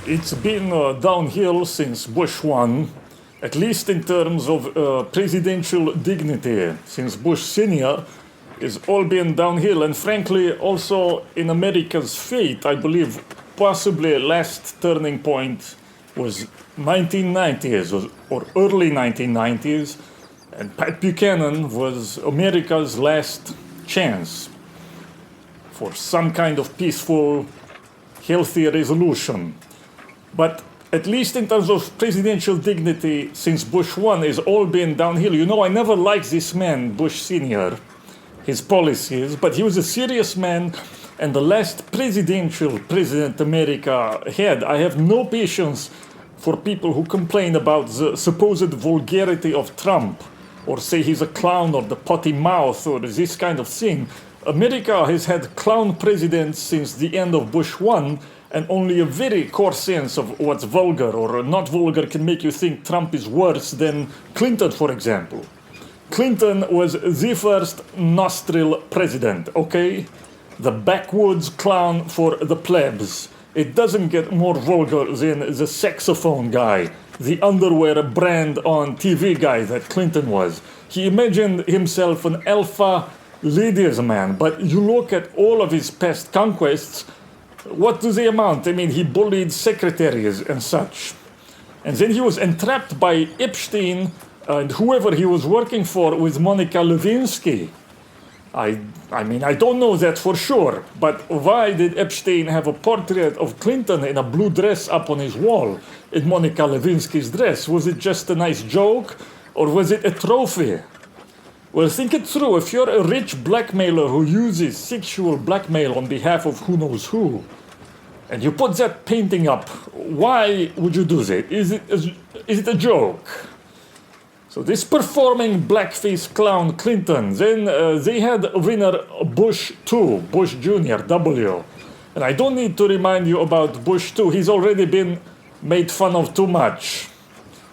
It's been downhill since Bush won, at least in terms of presidential dignity. Since Bush Sr. is all been downhill, and frankly, also in America's fate, I believe possibly last turning point was 1990s or early 1990s, and Pat Buchanan was America's last chance for some kind of peaceful, healthy resolution. But at least in terms of presidential dignity, since Bush won, has all been downhill. You know, I never liked this man, Bush Sr., his policies, but he was a serious man, and the last president America had. I have no patience for people who complain about the supposed vulgarity of Trump, or say he's a clown, or the potty mouth, or this kind of thing. America has had clown presidents since the end of Bush 1, and only a very coarse sense of what's vulgar or not vulgar can make you think Trump is worse than Clinton, for example. Clinton was the first nostril president, okay? The backwoods clown for the plebs. It doesn't get more vulgar than the saxophone guy, the underwear brand on TV guy that Clinton was. He imagined himself an alpha ladies man, but you look at all of his past conquests, what do they amount? I mean, he bullied secretaries and such. And then he was entrapped by Epstein and whoever he was working for with Monica Lewinsky. I mean, I don't know that for sure, but why did Epstein have a portrait of Clinton in a blue dress up on his wall in Monica Lewinsky's dress? Was it just a nice joke, or was it a trophy? Well, think it through. If you're a rich blackmailer who uses sexual blackmail on behalf of who knows who, and you put that painting up, why would you do that? Is it a joke? So this performing blackface clown Clinton, then they had winner Bush 2, Bush Jr., W. And I don't need to remind you about Bush 2. He's already been made fun of too much.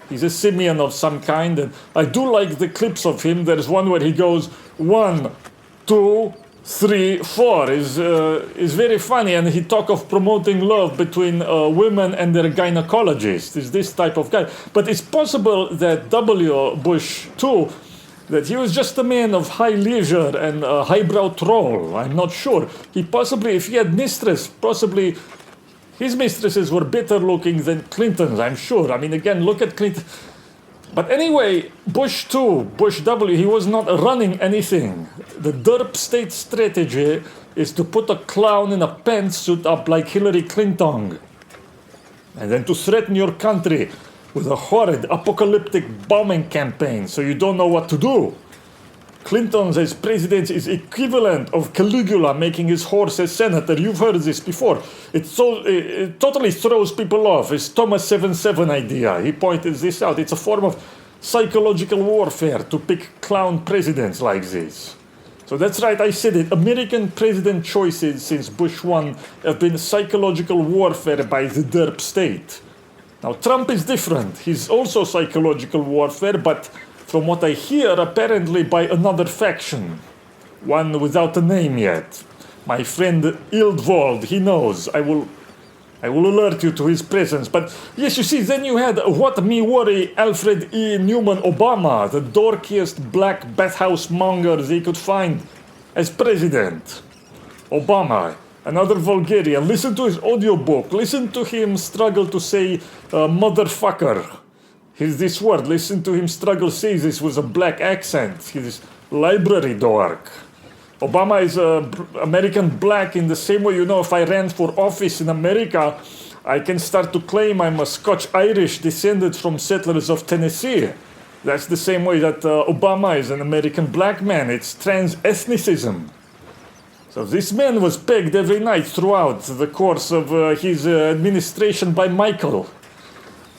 He's a simian of some kind, and I do like the clips of him. There's one where he goes 1, 2, 3, 4. Is very funny, and he talk of promoting love between women and their gynecologist. Is this type of guy? But it's possible that W. Bush 2, that he was just a man of high leisure and highbrow troll. I'm not sure. He possibly, if he had mistress, possibly his mistresses were better looking than Clinton's, I'm sure. I mean, again, look at Clinton. But anyway, Bush 2, Bush W, he was not running anything. The derp state strategy is to put a clown in a pantsuit up like Hillary Clinton, and then to threaten your country with a horrid apocalyptic bombing campaign so you don't know what to do. Clinton as president is equivalent of Caligula making his horse a senator. You've heard this before. It totally throws people off. It's Thomas 77 idea. He pointed this out. It's a form of psychological warfare to pick clown presidents like this. So that's right, I said it. American president choices since Bush 1 have been psychological warfare by the derp state. Now, Trump is different. He's also psychological warfare, but from what I hear, apparently by another faction. One without a name yet. My friend Ildvold, he knows. I will alert you to his presence. But yes, you see, then you had what me worry Alfred E. Newman Obama, the dorkiest black bathhouse monger they could find as president. Obama, another vulgarian. Listen to his audiobook. Listen to him struggle to say motherfucker. He's this word. Listen to him struggle say this with a black accent. He's library dork. Obama is American black in the same way, you know, if I ran for office in America, I can start to claim I'm a Scotch-Irish descended from settlers of Tennessee. That's the same way that Obama is an American black man. It's trans-ethnicism. So this man was pegged every night throughout the course of his administration by Michael.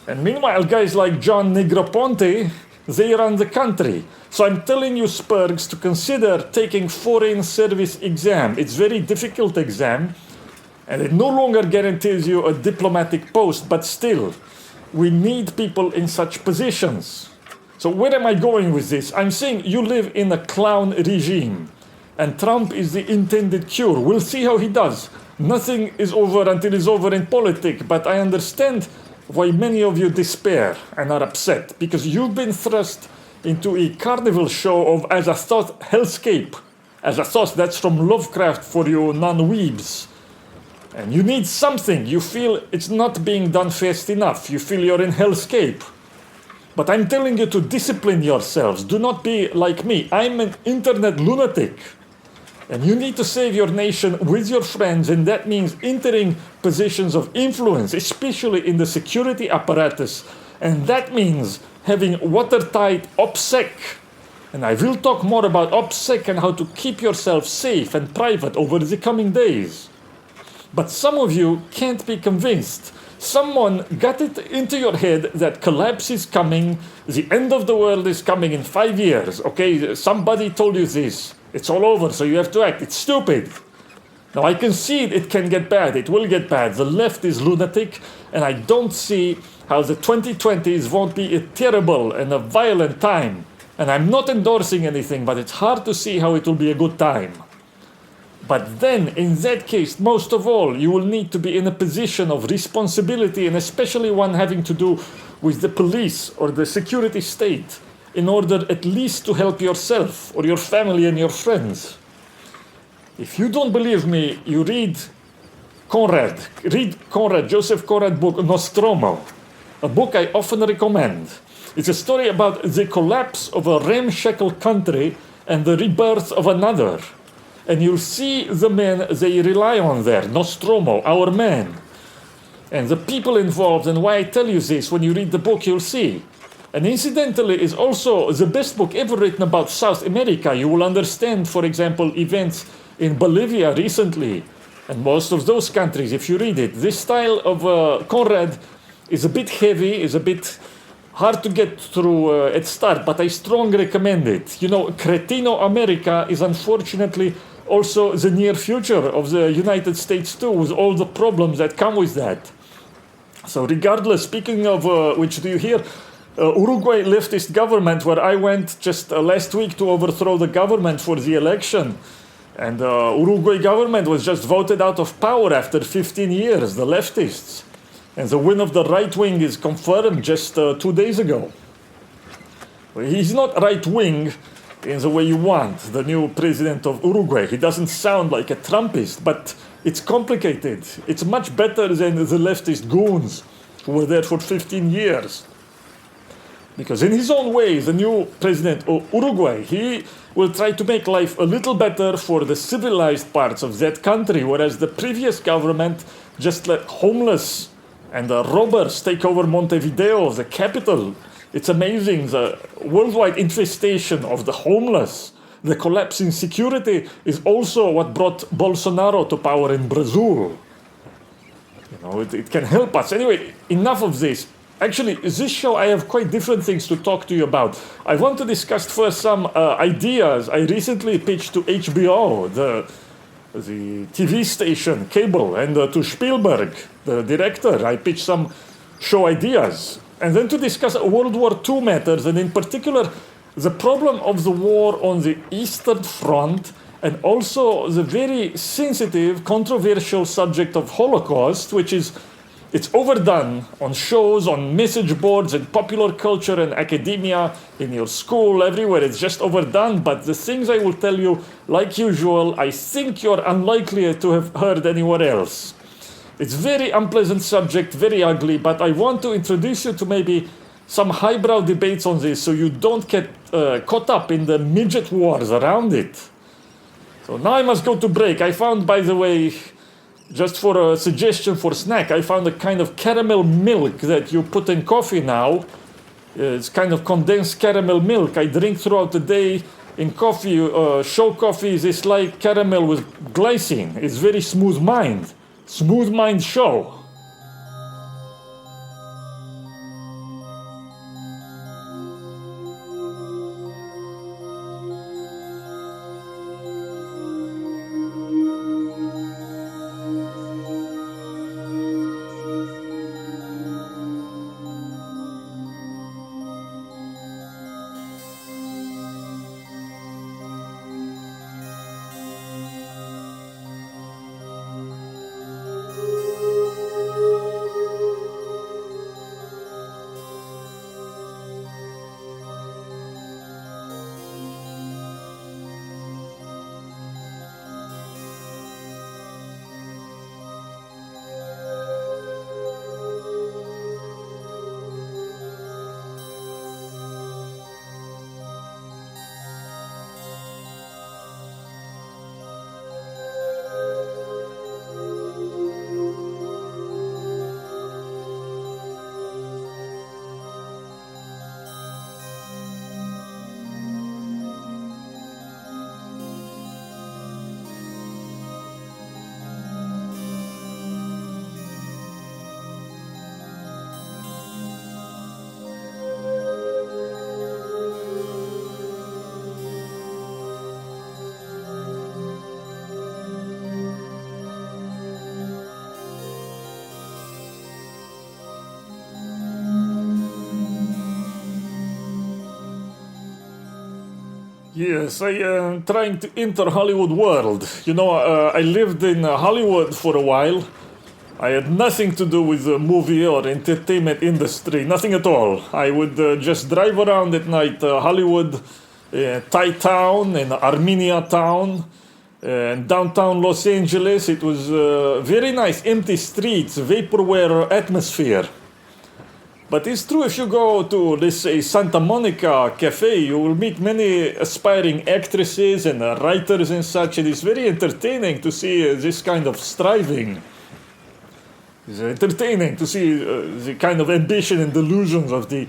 And meanwhile, guys like John Negroponte, they run the country. So I'm telling you, Spurgs, to consider taking foreign service exam. It's very difficult exam, and it no longer guarantees you a diplomatic post, but still, we need people in such positions. So where am I going with this? I'm saying you live in a clown regime, and Trump is the intended cure. We'll see how he does. Nothing is over until it's over in politics, but I understand why many of you despair and are upset, because you've been thrust into a carnival show of, as a thought, hellscape. As a thought, that's from Lovecraft for you non-weebs. And you need something. You feel it's not being done fast enough. You feel you're in hellscape. But I'm telling you to discipline yourselves. Do not be like me. I'm an internet lunatic. And you need to save your nation with your friends, and that means entering positions of influence, especially in the security apparatus. And that means having watertight OPSEC. And I will talk more about OPSEC and how to keep yourself safe and private over the coming days. But some of you can't be convinced. Someone got it into your head that collapse is coming, the end of the world is coming in 5 years. Okay, somebody told you this. It's all over, so you have to act. It's stupid. Now, I concede it can get bad. It will get bad. The left is lunatic, and I don't see how the 2020s won't be a terrible and a violent time. And I'm not endorsing anything, but it's hard to see how it will be a good time. But then, in that case, most of all, you will need to be in a position of responsibility, and especially one having to do with the police or the security state, in order at least to help yourself or your family and your friends. If you don't believe me, you read Conrad. Read Conrad, Joseph Conrad book, Nostromo, a book I often recommend. It's a story about the collapse of a ramshackle country and the rebirth of another. And you'll see the men they rely on there, Nostromo, our man. And the people involved, and why I tell you this, when you read the book, you'll see. And incidentally, is also the best book ever written about South America. You will understand, for example, events in Bolivia recently, and most of those countries, if you read it. This style of Conrad is a bit heavy, is a bit hard to get through at start, but I strongly recommend it. You know, Cretino America is unfortunately also the near future of the United States too, with all the problems that come with that. So regardless, speaking of which, do you hear? Uruguay leftist government, where I went just last week to overthrow the government for the election. And Uruguay government was just voted out of power after 15 years, the leftists. And the win of the right wing is confirmed just 2 days ago. He's not right wing in the way you want, the new president of Uruguay. He doesn't sound like a Trumpist, but it's complicated. It's much better than the leftist goons who were there for 15 years. Because in his own way, the new president of Uruguay, he will try to make life a little better for the civilized parts of that country, whereas the previous government just let homeless and robbers take over Montevideo, the capital. It's amazing, the worldwide infestation of the homeless. The collapse in security is also what brought Bolsonaro to power in Brazil. You know, it can help us. Anyway, enough of this. Actually, this show, I have quite different things to talk to you about. I want to discuss first some ideas I recently pitched to HBO, the TV station, cable, and to Spielberg, the director. I pitched some show ideas. And then to discuss World War II matters, and in particular, the problem of the war on the Eastern Front, and also the very sensitive, controversial subject of Holocaust, which is it's overdone on shows, on message boards, in popular culture and academia, in your school, everywhere. It's just overdone. But the things I will tell you, like usual, I think you're unlikely to have heard anywhere else. It's very unpleasant subject, very ugly, but I want to introduce you to maybe some highbrow debates on this so you don't get caught up in the midget wars around it. So now I must go to break. I found, by the way, just for a suggestion for snack, I found a kind of caramel milk that you put in coffee now. It's kind of condensed caramel milk. I drink throughout the day in coffee. Show coffee is like caramel with glycine. It's very smooth mind. Smooth mind show. Yes, I am trying to enter Hollywood world. I lived in Hollywood for a while. I had nothing to do with the movie or entertainment industry, nothing at all. I would just drive around at night, Hollywood, Thai town, and Armenia town, and downtown Los Angeles. It was very nice, empty streets, vaporware atmosphere. But it's true, if you go to, let's say, Santa Monica Cafe, you will meet many aspiring actresses and writers and such, and it's very entertaining to see this kind of striving. It's entertaining to see the kind of ambition and delusions of the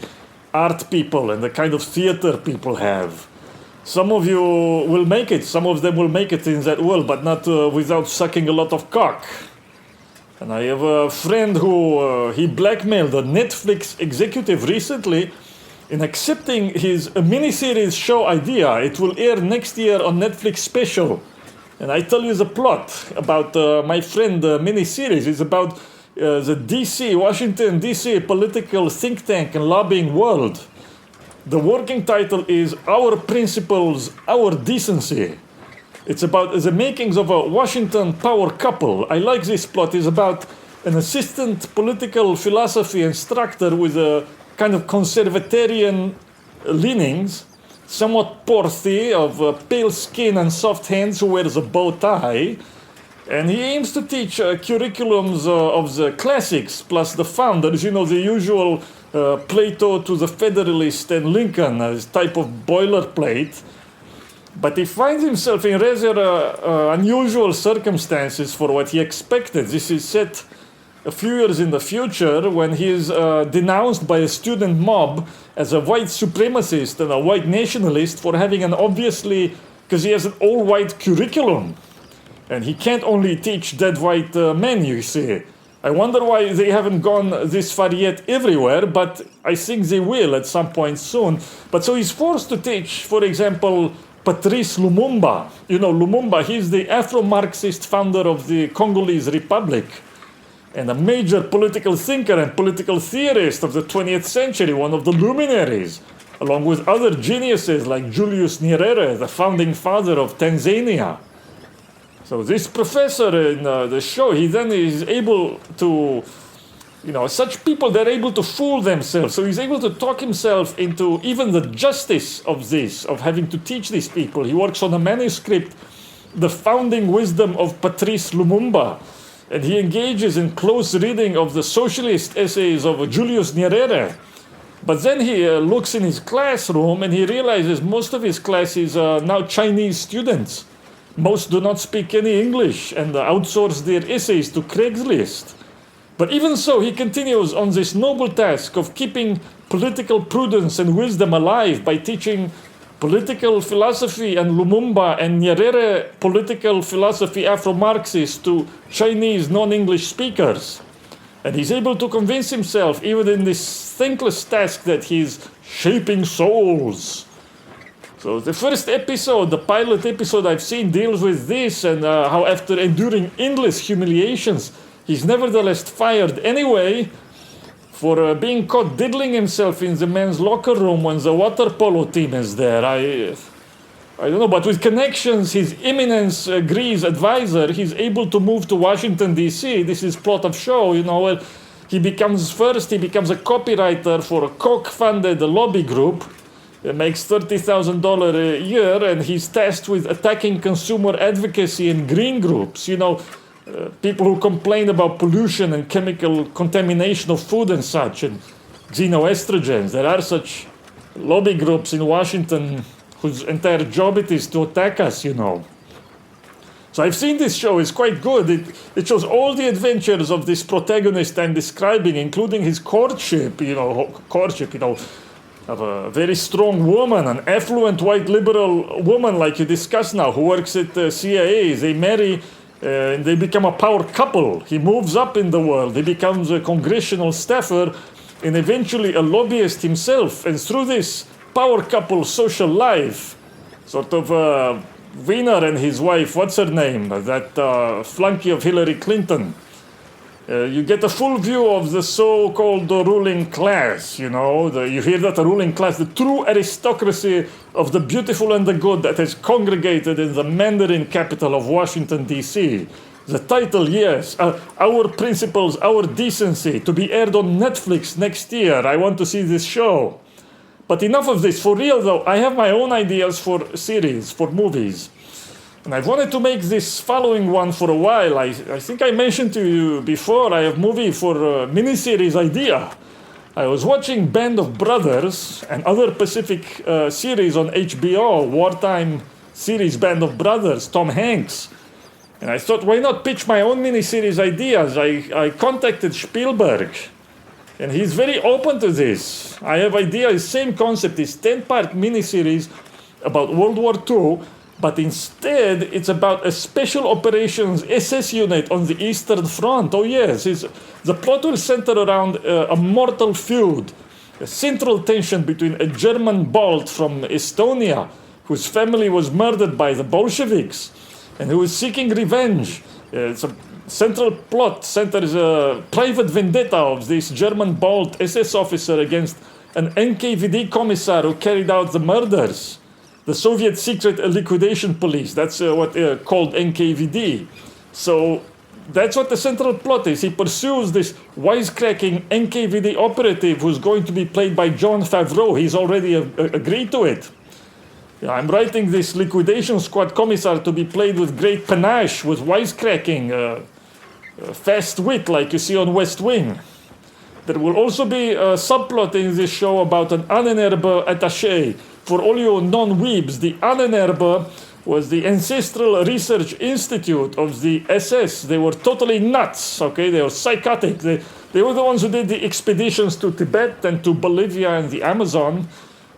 art people and the kind of theater people have. Some of you will make it, some of them will make it in that world, but not without sucking a lot of cock. And I have a friend who he blackmailed a Netflix executive recently in accepting his miniseries show idea. It will air next year on Netflix special. And I tell you the plot about my friend miniseries. It's about the DC, Washington DC political think tank and lobbying world. The working title is Our Principles, Our Decency. It's about the makings of a Washington power couple. I like this plot. It's about an assistant political philosophy instructor with a kind of conservatarian leanings, somewhat porthy, of pale skin and soft hands, who wears a bow tie. And he aims to teach curriculums of the classics plus the founders, the usual Plato to the Federalist and Lincoln, this type of boilerplate. But he finds himself in rather unusual circumstances for what he expected. This is set a few years in the future when he is denounced by a student mob as a white supremacist and a white nationalist for having because he has an all-white curriculum. And he can't only teach dead white men, you see. I wonder why they haven't gone this far yet everywhere, but I think they will at some point soon. But so he's forced to teach, for example, Patrice Lumumba. Lumumba, he's the Afro-Marxist founder of the Congolese Republic and a major political thinker and political theorist of the 20th century, one of the luminaries, along with other geniuses like Julius Nyerere, the founding father of Tanzania. So this professor in the show, he then is able to, such people, they're able to fool themselves. So he's able to talk himself into even the justice of this, of having to teach these people. He works on a manuscript, The Founding Wisdom of Patrice Lumumba. And he engages in close reading of the socialist essays of Julius Nyerere. But then he looks in his classroom and he realizes most of his classes are now Chinese students. Most do not speak any English and outsource their essays to Craigslist. But even so, he continues on this noble task of keeping political prudence and wisdom alive by teaching political philosophy and Lumumba and Nyerere political philosophy Afro-Marxist to Chinese non-English speakers. And he's able to convince himself, even in this thankless task, that he's shaping souls. So the first episode, the pilot episode I've seen, deals with this and how after enduring endless humiliations, he's nevertheless fired anyway for being caught diddling himself in the men's locker room when the water polo team is there. I don't know, but with connections, His Eminence Gree's advisor, he's able to move to Washington, D.C. This is plot of show, where he becomes a copywriter for a Koch-funded lobby group. It makes $30,000 a year, and he's tasked with attacking consumer advocacy and green groups. People who complain about pollution and chemical contamination of food and such, and xenoestrogens. There are such lobby groups in Washington whose entire job it is to attack us, So I've seen this show. It's quite good. It shows all the adventures of this protagonist I'm describing, including his courtship, of a very strong woman, an affluent white liberal woman like you discussed now, who works at the CIA. They marry and they become a power couple. He moves up in the world. He becomes a congressional staffer and eventually a lobbyist himself. And through this power couple social life, sort of Wiener and his wife, what's her name? That flunky of Hillary Clinton. You get a full view of the so-called ruling class, you know. You hear that, the ruling class, the true aristocracy of the beautiful and the good that has congregated in the Mandarin capital of Washington, D.C. The title, yes, Our Principles, Our Decency, to be aired on Netflix next year. I want to see this show. But enough of this. For real, though, I have my own ideas for series, for movies. And I've wanted to make this following one for a while. I think I mentioned to you before, I have movie for a miniseries idea. I was watching Band of Brothers and other Pacific series on HBO, wartime series Band of Brothers, Tom Hanks. And I thought, why not pitch my own miniseries ideas? I contacted Spielberg, and he's very open to this. I have ideas, same concept, this 10-part miniseries about World War II, but instead it's about a special operations SS unit on the Eastern Front. Oh yes, the plot will center around a mortal feud, a central tension between a German Balt from Estonia, whose family was murdered by the Bolsheviks, and who is seeking revenge. It's a central plot centers a private vendetta of this German Balt SS officer against an NKVD commissar who carried out the murders. The Soviet secret liquidation police, that's what called NKVD. So that's what the central plot is. He pursues this wisecracking NKVD operative who's going to be played by Jon Favreau. He's already agreed to it. Yeah, I'm writing this liquidation squad commissar to be played with great panache, with wisecracking, fast wit like you see on West Wing. There will also be a subplot in this show about an Ahnenerbe attaché. For all you non-weebs, the Ahnenerbe was the ancestral research institute of the SS. They were totally nuts, okay? They were psychotic. They were the ones who did the expeditions to Tibet and to Bolivia and the Amazon.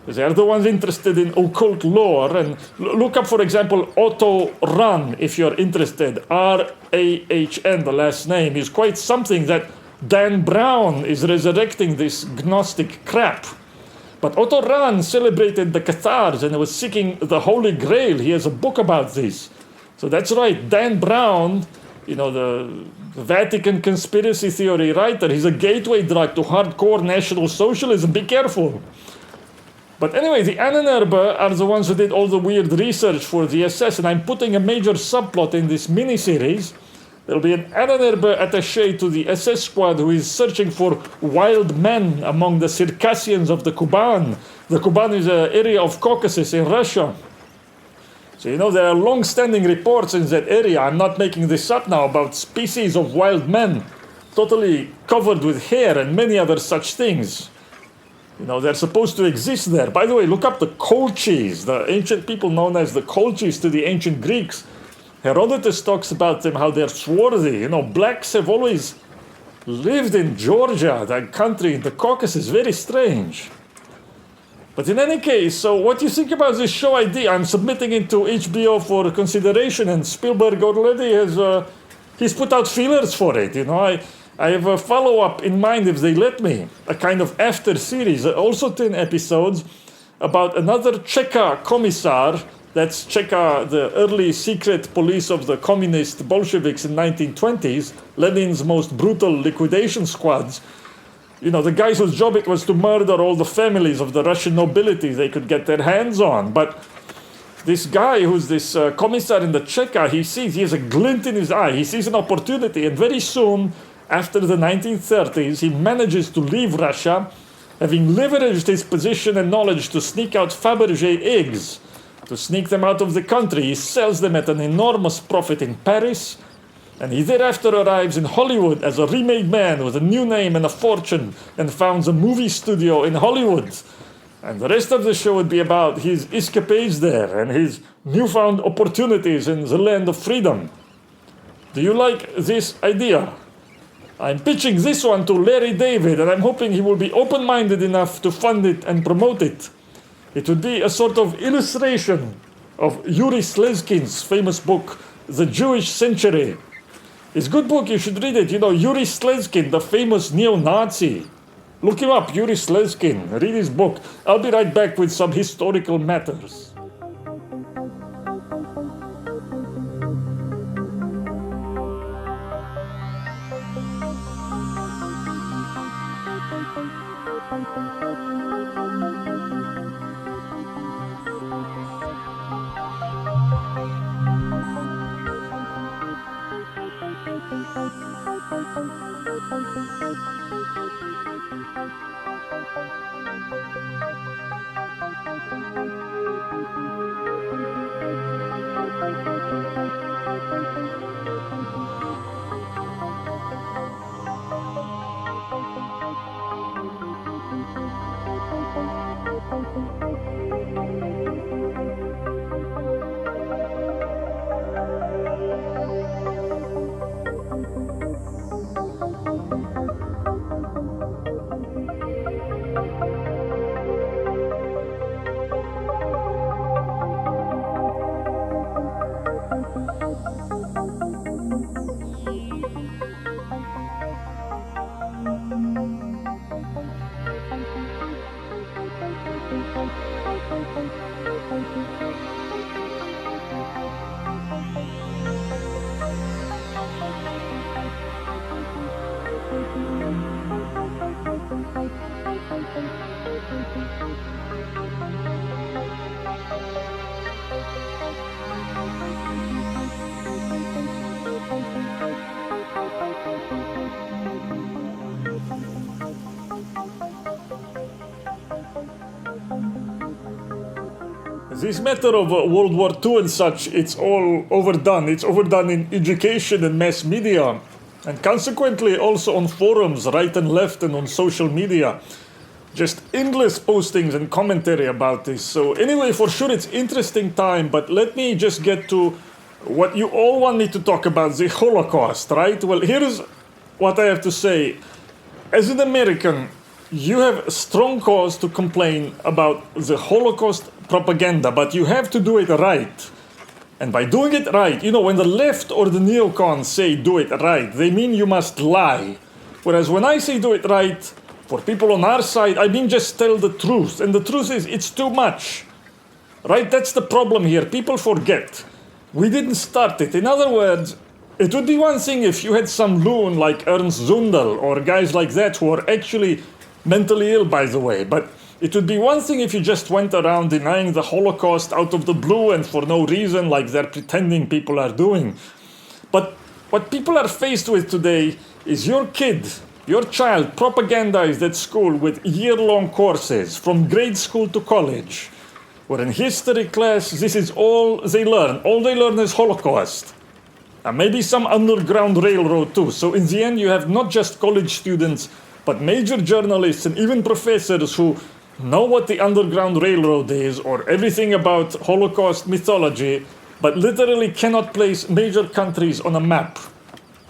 They are the ones interested in occult lore. And look up, for example, Otto Rahn, if you're interested. R-A-H-N, the last name. Is quite something that Dan Brown is resurrecting this Gnostic crap. But Otto Rahn celebrated the Cathars and was seeking the Holy Grail. He has a book about this. So that's right, Dan Brown, you know, the Vatican conspiracy theory writer, he's a gateway drug to hardcore National Socialism. Be careful. But anyway, the Ahnenerbe are the ones who did all the weird research for the SS, and I'm putting a major subplot in this miniseries. There'll be an Ahnenerbe attaché to the SS squad who is searching for wild men among the Circassians of the Kuban. The Kuban is an area of Caucasus in Russia. So, you know, there are long-standing reports in that area, I'm not making this up now, about species of wild men, totally covered with hair and many other such things. You know, they're supposed to exist there. By the way, look up the Colchis, the ancient people known as the Colchis to the ancient Greeks. Herodotus talks about them, how they're swarthy. You know, blacks have always lived in Georgia, that country in the Caucasus. Very strange. But in any case, so what do you think about this show idea? I'm submitting it to HBO for consideration, and Spielberg already has he's put out feelers for it. You know, I have a follow-up in mind if they let me, a kind of after series, also 10 episodes, about another Cheka commissar. That's Cheka, the early secret police of the communist Bolsheviks in 1920s, Lenin's most brutal liquidation squads. You know, the guys whose job it was to murder all the families of the Russian nobility they could get their hands on. But this guy who's this commissar in the Cheka, he has a glint in his eye. He sees an opportunity, and very soon, after the 1930s, he manages to leave Russia, having leveraged his position and knowledge to sneak out Fabergé eggs. To sneak them out of the country, he sells them at an enormous profit in Paris, and he thereafter arrives in Hollywood as a remade man with a new name and a fortune, and founds a movie studio in Hollywood. And the rest of the show would be about his escapades there and his newfound opportunities in the land of freedom. Do you like this idea? I'm pitching this one to Larry David, and I'm hoping he will be open-minded enough to fund it and promote it. It would be a sort of illustration of Yuri Slezkin's famous book, The Jewish Century. It's a good book, you should read it. You know, Yuri Slezkin, the famous neo-Nazi. Look him up, Yuri Slezkin. Read his book. I'll be right back with some historical matters. This matter of World War II and such, it's all overdone. It's overdone in education and mass media, and consequently also on forums, right and left, and on social media. Just endless postings and commentary about this. So anyway, for sure it's interesting time, but let me just get to what you all want me to talk about, the Holocaust, right? Well, here's what I have to say. As an American, you have strong cause to complain about the Holocaust propaganda, but you have to do it right. And by doing it right, you know, when the left or the neocons say do it right, they mean you must lie. Whereas when I say do it right, for people on our side, I mean just tell the truth. And the truth is, it's too much. Right? That's the problem here. People forget. We didn't start it. In other words, it would be one thing if you had some loon like Ernst or guys like that who are actually mentally ill, by the way. But it would be one thing if you just went around denying the Holocaust out of the blue and for no reason, like they're pretending people are doing. But what people are faced with today is your kid, your child, propagandized at school with year-long courses from grade school to college, where in history class, this is all they learn. All they learn is Holocaust. And maybe some underground railroad too. So in the end, you have not just college students, but major journalists and even professors who know what the Underground Railroad is or everything about Holocaust mythology, but literally cannot place major countries on a map.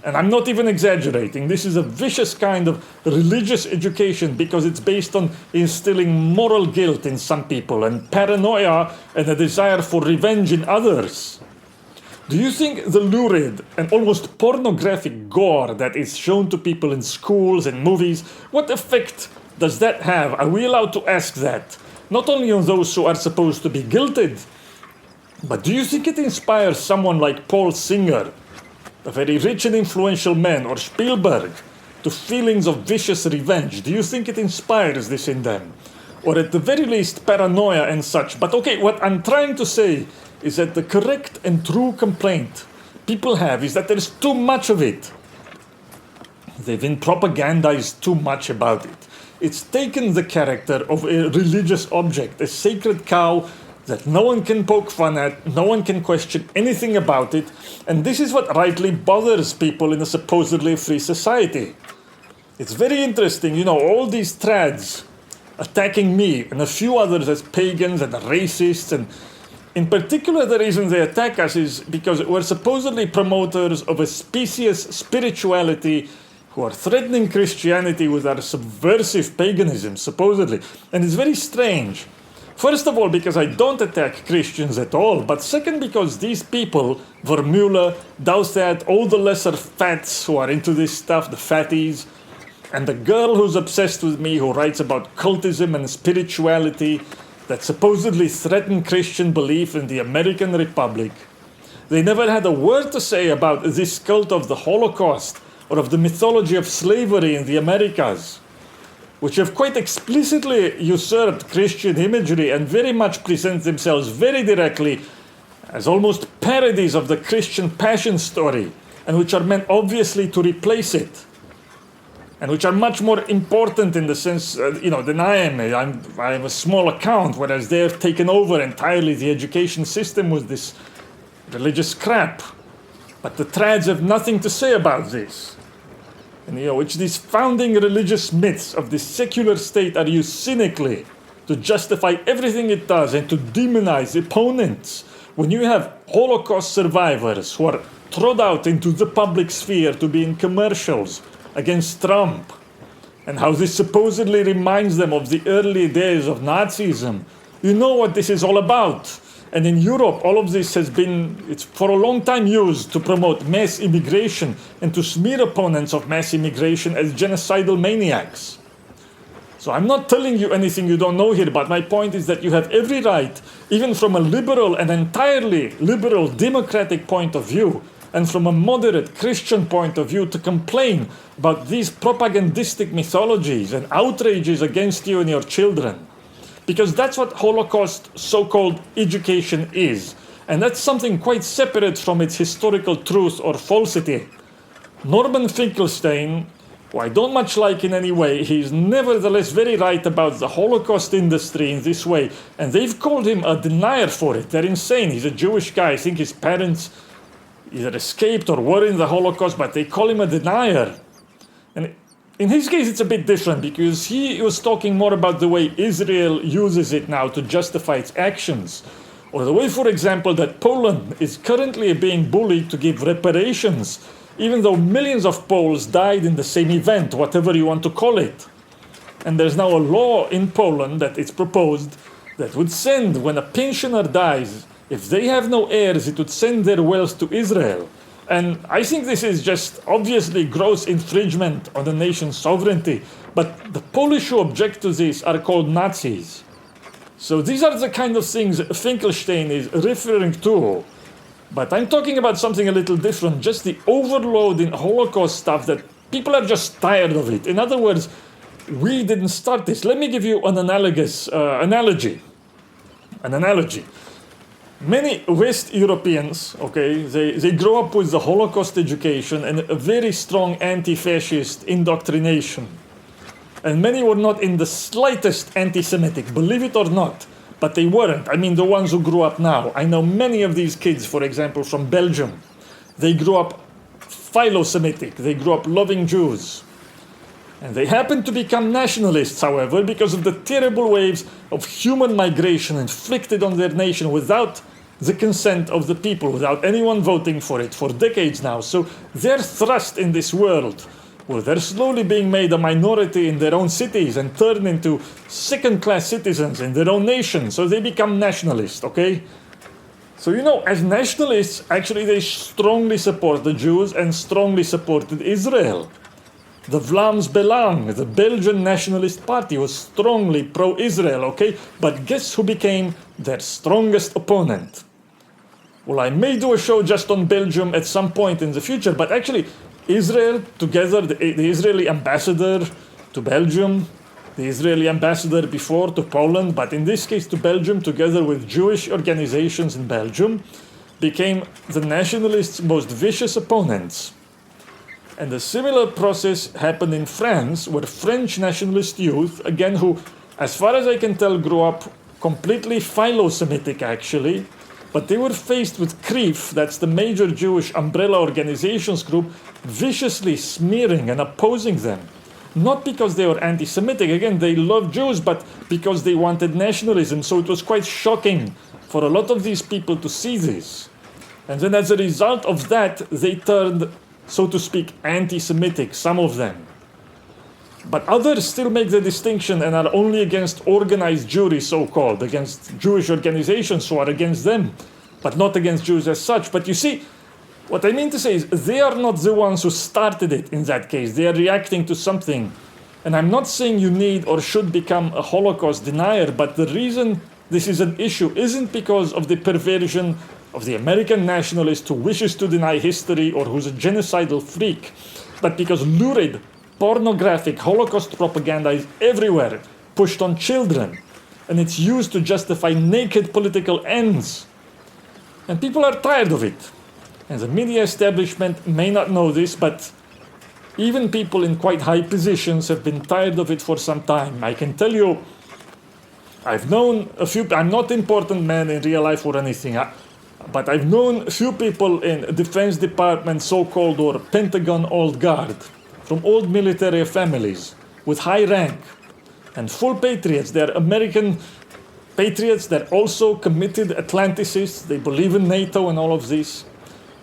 And I'm not even exaggerating. This is a vicious kind of religious education because it's based on instilling moral guilt in some people and paranoia and a desire for revenge in others. Do you think the lurid and almost pornographic gore that is shown to people in schools and movies, what effect does that have? Are we allowed to ask that? Not only on those who are supposed to be guilted, but do you think it inspires someone like Paul Singer, a very rich and influential man, or Spielberg, to feelings of vicious revenge? Do you think it inspires this in them? Or at the very least, paranoia and such? But okay, what I'm trying to say is that the correct and true complaint people have is that there's too much of it. They've been propagandized too much about it. It's taken the character of a religious object, a sacred cow that no one can poke fun at, no one can question anything about it, and this is what rightly bothers people in a supposedly free society. It's very interesting, you know, all these trads attacking me and a few others as pagans and racists, and in particular the reason they attack us is because we're supposedly promoters of a specious spirituality who are threatening Christianity with our subversive paganism, supposedly. And it's very strange. First of all, because I don't attack Christians at all, but second, because these people, Vermeulen, Douthad, all the lesser fats who are into this stuff, the fatties, and the girl who's obsessed with me who writes about cultism and spirituality that supposedly threaten Christian belief in the American Republic, they never had a word to say about this cult of the Holocaust or of the mythology of slavery in the Americas, which have quite explicitly usurped Christian imagery and very much present themselves very directly as almost parodies of the Christian passion story, and which are meant obviously to replace it. and which are much more important in the sense, than I am. I have a small account, whereas they've taken over entirely the education system with this religious crap. But the trads have nothing to say about this. And, which these founding religious myths of the secular state are used cynically to justify everything it does and to demonize opponents. When you have Holocaust survivors who are trod out into the public sphere to be in commercials against Trump, and how this supposedly reminds them of the early days of Nazism, you know what this is all about. And in Europe, all of this has been, it's for a long time used to promote mass immigration and to smear opponents of mass immigration as genocidal maniacs. So I'm not telling you anything you don't know here, but my point is that you have every right, even from a liberal and entirely liberal democratic point of view, and from a moderate Christian point of view, to complain about these propagandistic mythologies and outrages against you and your children. Because that's what Holocaust so-called education is. And that's something quite separate from its historical truth or falsity. Norman Finkelstein, who I don't much like in any way, he's nevertheless very right about the Holocaust industry in this way. And they've called him a denier for it. They're insane. He's a Jewish guy. I think his parents either escaped or were in the Holocaust, but they call him a denier. And in his case, it's a bit different because he was talking more about the way Israel uses it now to justify its actions. Or the way, for example, that Poland is currently being bullied to give reparations, even though millions of Poles died in the same event, whatever you want to call it. And there's now a law in Poland that is proposed that would send, when a pensioner dies, if they have no heirs, it would send their wealth to Israel. And I think this is just obviously gross infringement on the nation's sovereignty. But the Polish who object to this are called Nazis. So these are the kind of things Finkelstein is referring to. But I'm talking about something a little different, just the overload in Holocaust stuff that people are just tired of it. In other words, we didn't start this. Let me give you an analogy. Many West Europeans, they grow up with the Holocaust education and a very strong anti-fascist indoctrination. And many were not in the slightest anti-Semitic, believe it or not. But they weren't. I mean, the ones who grew up now. I know many of these kids, for example, from Belgium. They grew up philo-Semitic. They grew up loving Jews. And they happened to become nationalists, however, because of the terrible waves of human migration inflicted on their nation without the consent of the people, without anyone voting for it for decades now. So they're thrust in this world where they're slowly being made a minority in their own cities and turned into second-class citizens in their own nation. So they become nationalists, okay? So, as nationalists, actually they strongly support the Jews and strongly supported Israel. The Vlaams Belang, the Belgian Nationalist Party, was strongly pro-Israel, okay? But guess who became their strongest opponent? Well, I may do a show just on Belgium at some point in the future, but actually, Israel, together, the Israeli ambassador to Belgium, the Israeli ambassador before to Poland, but in this case to Belgium, together with Jewish organizations in Belgium, became the nationalists' most vicious opponents. And a similar process happened in France, where French nationalist youth, again, who, as far as I can tell, grew up completely philo-Semitic, actually, but they were faced with CRIF, that's the major Jewish umbrella organizations group, viciously smearing and opposing them. Not because they were anti-Semitic, again, they loved Jews, but because they wanted nationalism. So it was quite shocking for a lot of these people to see this. And then as a result of that, they turned, so to speak, anti-Semitic, some of them. But others still make the distinction and are only against organized Jewry, so-called, against Jewish organizations who are against them, but not against Jews as such. But you see, what I mean to say is they are not the ones who started it in that case. They are reacting to something. And I'm not saying you need or should become a Holocaust denier, but the reason this is an issue isn't because of the perversion of the American nationalist who wishes to deny history or who's a genocidal freak, but because lurid, pornographic Holocaust propaganda is everywhere, pushed on children, and it's used to justify naked political ends. And people are tired of it. And the media establishment may not know this, but Even people in quite high positions have been tired of it for some time. I can tell you, I've known a few, I'm not important man in real life or anything, but I've known a few people in Defense Department, so-called, or Pentagon old guard, from old military families with high rank and full patriots. They're American patriots. They're also committed Atlanticists. They believe in NATO and all of this.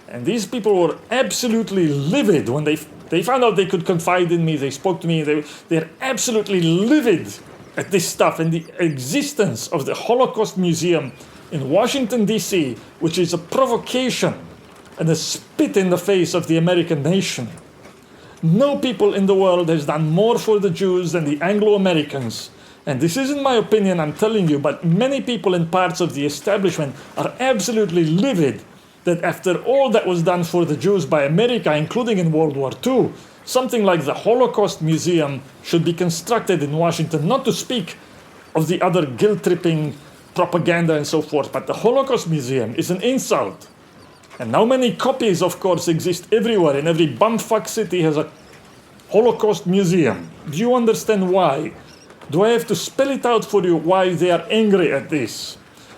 And these people were absolutely livid when they found out they could confide in me. They spoke to me. They're absolutely livid at this stuff and the existence of the Holocaust Museum in Washington, D.C., which is a provocation and a spit in the face of the American nation. No people in the world has done more for the Jews than the Anglo-Americans. And this isn't my opinion, I'm telling you, but many people in parts of the establishment are absolutely livid that after all that was done for the Jews by America, including in World War II, something like the Holocaust Museum should be constructed in Washington, not to speak of the other guilt-tripping propaganda and so forth, but the Holocaust Museum is an insult. And now many copies, of course, exist everywhere. In every bumfuck city has a Holocaust Museum. Do you understand why? Do I have to spell it out for you why they are angry at this?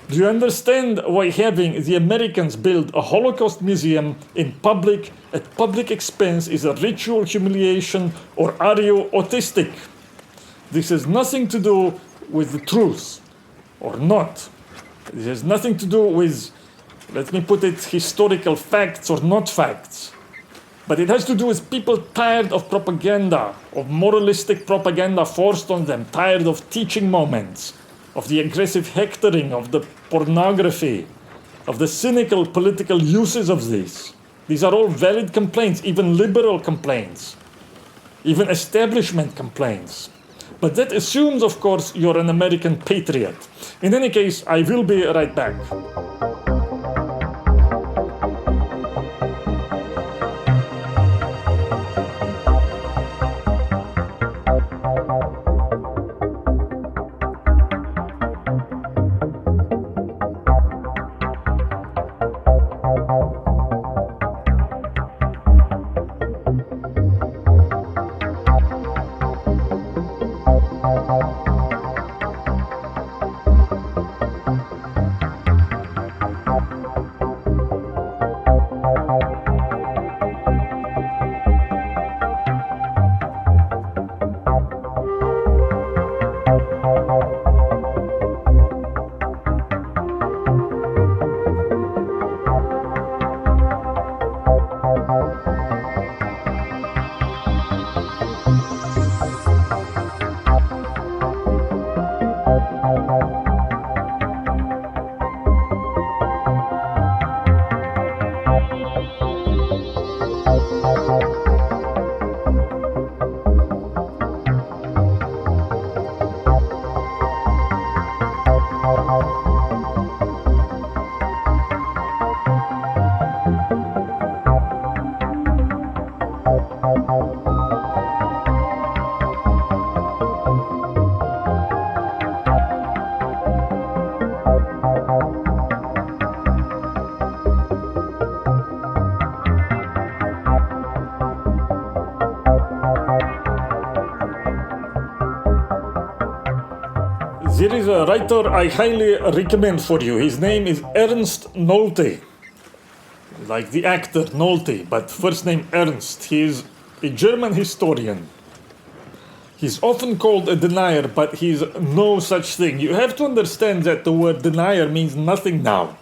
Do you understand why having the Americans build a Holocaust Museum in public, at public expense, is a ritual humiliation, or are you autistic? This has nothing to do with the truth, or not. This has nothing to do with, let me put it, historical facts or not facts. But it has to do with people tired of propaganda, of moralistic propaganda forced on them, tired of teaching moments, of the aggressive hectoring, of the pornography, of the cynical political uses of this. These are all valid complaints, even liberal complaints, even establishment complaints. But that assumes, of course, you're an American patriot. In any case, I will be right back. There is a writer I highly recommend for you. His name is Ernst Nolte. Like the actor Nolte, but first name Ernst. He is a German historian. He's often called a denier, but he's no such thing. You have to understand that the word denier means nothing now.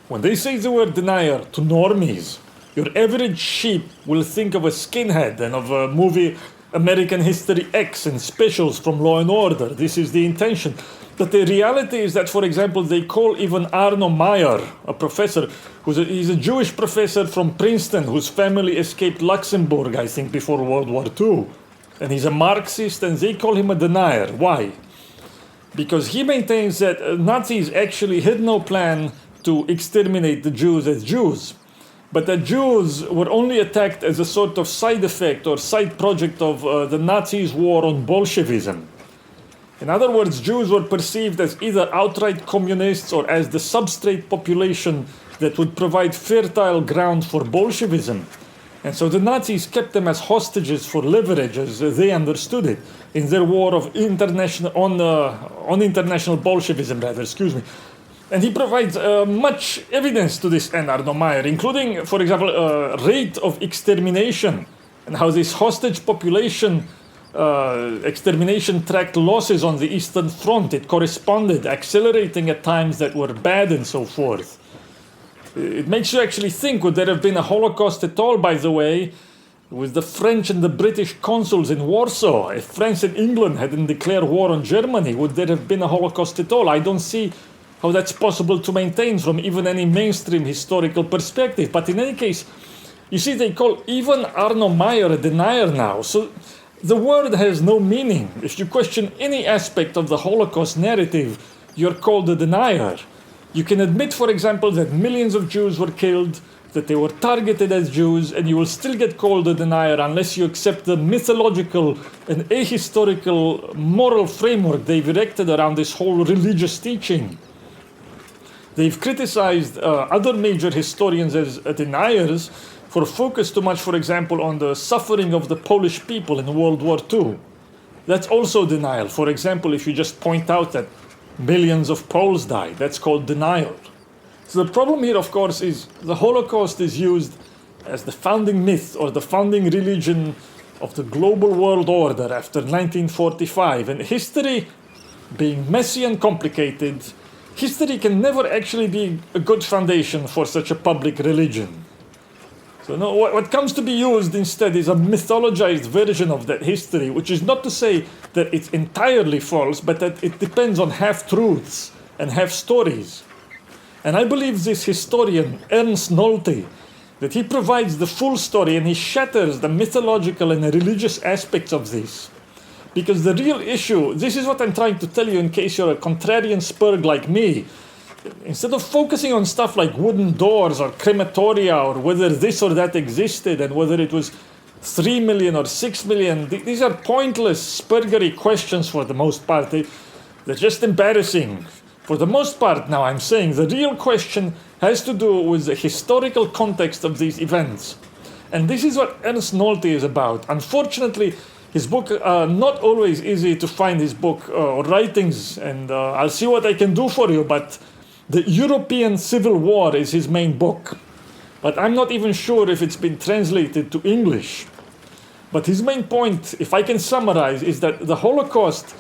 When they say the word denier to normies, your average sheep will think of a skinhead and of a movie American History X and specials from Law and Order. This is the intention. But the reality is that, for example, they call even Arno Meyer, a professor, he's a Jewish professor from Princeton whose family escaped Luxembourg, I think, before World War II. And he's a Marxist, and they call him a denier. Why? Because he maintains that Nazis actually had no plan to exterminate the Jews as Jews, but that Jews were only attacked as a sort of side effect or side project of the Nazis' war on Bolshevism. In other words, Jews were perceived as either outright communists or as the substrate population that would provide fertile ground for Bolshevism. And so the Nazis kept them as hostages for leverage, as they understood it, in their war of on international Bolshevism, excuse me. And he provides much evidence to this end, Arno Meyer, including, for example, rate of extermination and how this hostage population extermination tracked losses on the Eastern Front. It corresponded, accelerating at times that were bad and so forth. It makes you actually think, would there have been a Holocaust at all, by the way, with the French and the British consuls in Warsaw? If France and England hadn't declared war on Germany, would there have been a Holocaust at all? I don't see how that's possible to maintain from even any mainstream historical perspective. But in any case, you see, they call even Arno Meyer a denier now. So the word has no meaning. If you question any aspect of the Holocaust narrative, you're called a denier. You can admit, for example, that millions of Jews were killed, that they were targeted as Jews, and you will still get called a denier unless you accept the mythological and ahistorical moral framework they've erected around this whole religious teaching. They've criticized other major historians as deniers for focus too much, for example, on the suffering of the Polish people in World War II. That's also denial. For example, if you just point out that millions of Poles died, that's called denial. So the problem here, of course, is the Holocaust is used as the founding myth or the founding religion of the global world order after 1945. And history, being messy and complicated, history can never actually be a good foundation for such a public religion. So no, what comes to be used instead is a mythologized version of that history, which is not to say that it's entirely false, but that it depends on half-truths and half-stories. And I believe this historian, Ernst Nolte, that he provides the full story and he shatters the mythological and religious aspects of this. Because the real issue, this is what I'm trying to tell you in case you're a contrarian spurg like me. Instead of focusing on stuff like wooden doors or crematoria or whether this or that existed and whether it was 3 million or 6 million, these are pointless spurgery questions for the most part. They're just embarrassing. For the most part, now I'm saying, the real question has to do with the historical context of these events. And this is what Ernst Nolte is about. Unfortunately, his book, not always easy to find his book or writings, and I'll see what I can do for you, but The European Civil War is his main book. But I'm not even sure if it's been translated to English. But his main point, if I can summarize, is that the Holocaust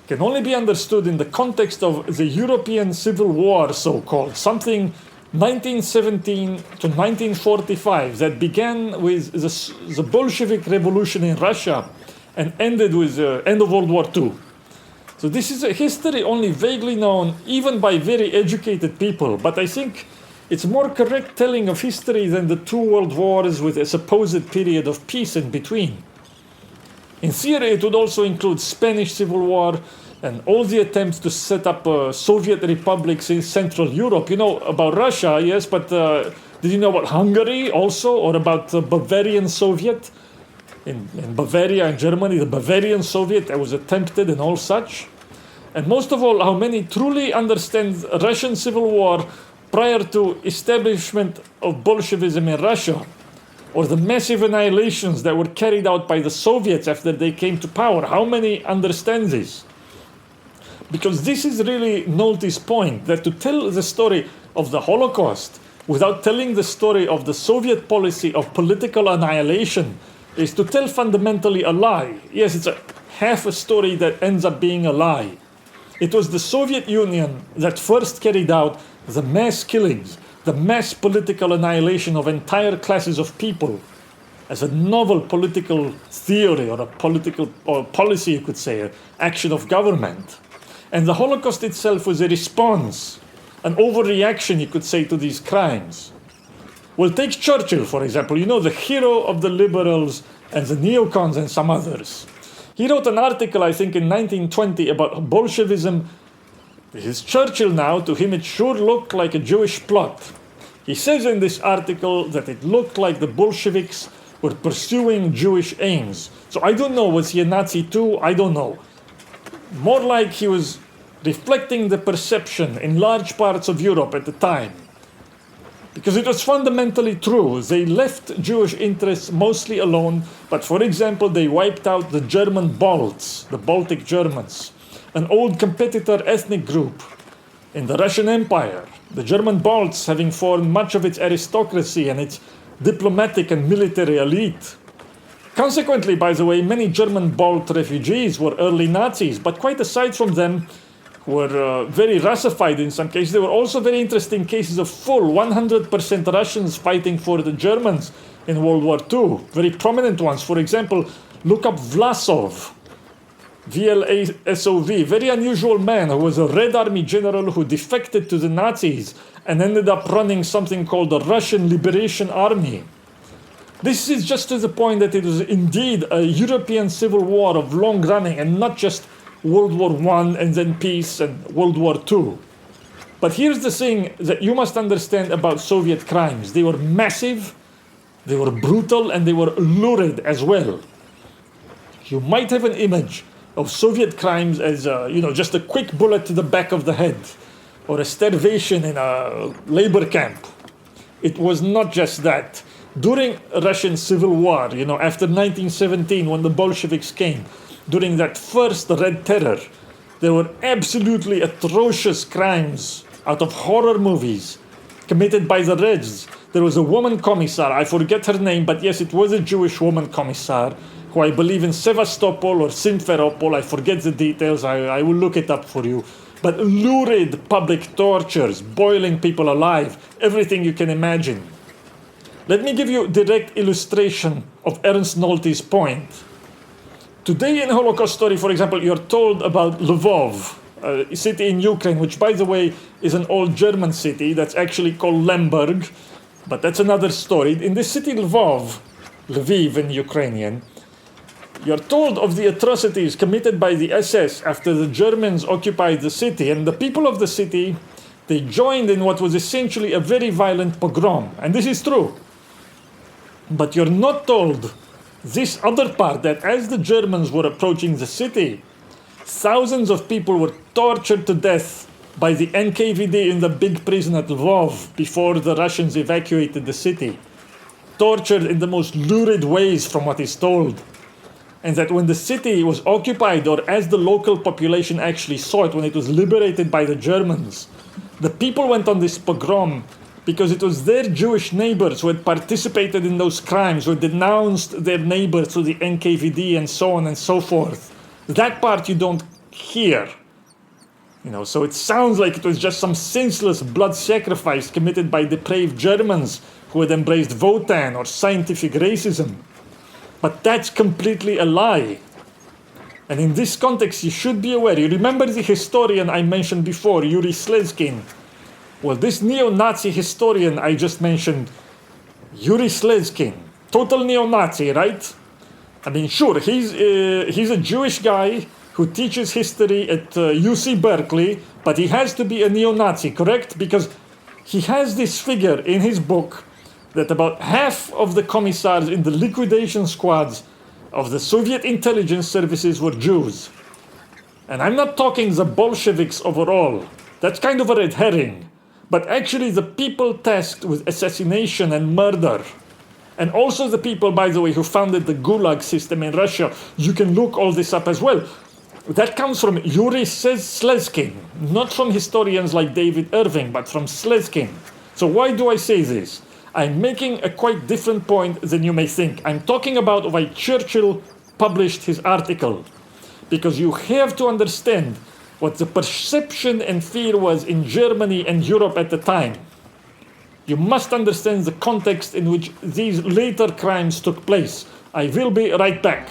can only be understood in the context of the European Civil War, so-called, something 1917 to 1945, that began with the Bolshevik Revolution in Russia and ended with the end of World War II. So this is a history only vaguely known, even by very educated people, but I think it's more correct telling of history than the two world wars with a supposed period of peace in between. In theory, it would also include Spanish Civil War and all the attempts to set up Soviet republics in Central Europe. You know about Russia, yes, but did you know about Hungary also, or about the Bavarian Soviet? In Bavaria and Germany, the Bavarian Soviet that was attempted and all such. And most of all, how many truly understand Russian Civil War prior to establishment of Bolshevism in Russia, or the massive annihilations that were carried out by the Soviets after they came to power. How many understand this? Because this is really Nolte's point, that to tell the story of the Holocaust without telling the story of the Soviet policy of political annihilation is to tell fundamentally a lie. Yes, it's half a story that ends up being a lie. It was the Soviet Union that first carried out the mass killings, the mass political annihilation of entire classes of people as a novel political theory or a political or policy, you could say, action of government. And the Holocaust itself was a response, an overreaction, you could say, to these crimes. Well, take Churchill, for example, you know, the hero of the liberals and the neocons and some others. He wrote an article, I think, in 1920 about Bolshevism. This is Churchill now. To him, it sure looked like a Jewish plot. He says in this article that it looked like the Bolsheviks were pursuing Jewish aims. So I don't know, was he a Nazi too? I don't know. More like he was reflecting the perception in large parts of Europe at the time. Because it was fundamentally true. They left Jewish interests mostly alone, but for example, they wiped out the German Balts, the Baltic Germans, an old competitor ethnic group in the Russian Empire. The German Balts having formed much of its aristocracy and its diplomatic and military elite. Consequently, by the way, many German Balt refugees were early Nazis, but quite aside from them, were very Russified in some cases. There were also very interesting cases of full 100% Russians fighting for the Germans in World War II. Very prominent ones. For example, look up Vlasov, V-L-A-S-O-V, very unusual man who was a Red Army general who defected to the Nazis and ended up running something called the Russian Liberation Army. This is just to the point that it was indeed a European civil war of long running and not just World War I and then peace and World War II. But here's the thing that you must understand about Soviet crimes. They were massive, they were brutal, and they were lurid as well. You might have an image of Soviet crimes as, just a quick bullet to the back of the head or a starvation in a labor camp. It was not just that. During Russian Civil War, after 1917, when the Bolsheviks came, during that first Red Terror, there were absolutely atrocious crimes out of horror movies committed by the Reds. There was a woman commissar, I forget her name, but yes, it was a Jewish woman commissar, who I believe in Sevastopol or Simferopol, I forget the details, I will look it up for you. But lurid public tortures, boiling people alive, everything you can imagine. Let me give you direct illustration of Ernst Nolte's point. Today in Holocaust story, for example, you're told about Lvov, a city in Ukraine, which, by the way, is an old German city that's actually called Lemberg, but that's another story. In this city, Lviv in Ukrainian, you're told of the atrocities committed by the SS after the Germans occupied the city, and the people of the city, they joined in what was essentially a very violent pogrom, and this is true. But you're not told this other part, that as the Germans were approaching the city, thousands of people were tortured to death by the NKVD in the big prison at Lvov before the Russians evacuated the city. Tortured in the most lurid ways from what is told. And that when the city was occupied, or as the local population actually saw it, when it was liberated by the Germans, the people went on this pogrom because it was their Jewish neighbors who had participated in those crimes, who had denounced their neighbors to the NKVD and so on and so forth. That part you don't hear. So it sounds like it was just some senseless blood sacrifice committed by depraved Germans who had embraced Wotan or scientific racism. But that's completely a lie. And in this context, you should be aware. You remember the historian I mentioned before, Yuri Slezkin. Well, this neo-Nazi historian I just mentioned, Yuri Slezkin, total neo-Nazi, right? I mean, sure, he's a Jewish guy who teaches history at UC Berkeley, but he has to be a neo-Nazi, correct? Because he has this figure in his book that about half of the commissars in the liquidation squads of the Soviet intelligence services were Jews. And I'm not talking the Bolsheviks overall. That's kind of a red herring. But actually the people tasked with assassination and murder, and also the people, by the way, who founded the Gulag system in Russia, you can look all this up as well. That comes from Yuri Slezkin, not from historians like David Irving, but from Slezkin. So why do I say this? I'm making a quite different point than you may think. I'm talking about why Churchill published his article. Because you have to understand what the perception and fear was in Germany and Europe at the time. You must understand the context in which these later crimes took place. I will be right back.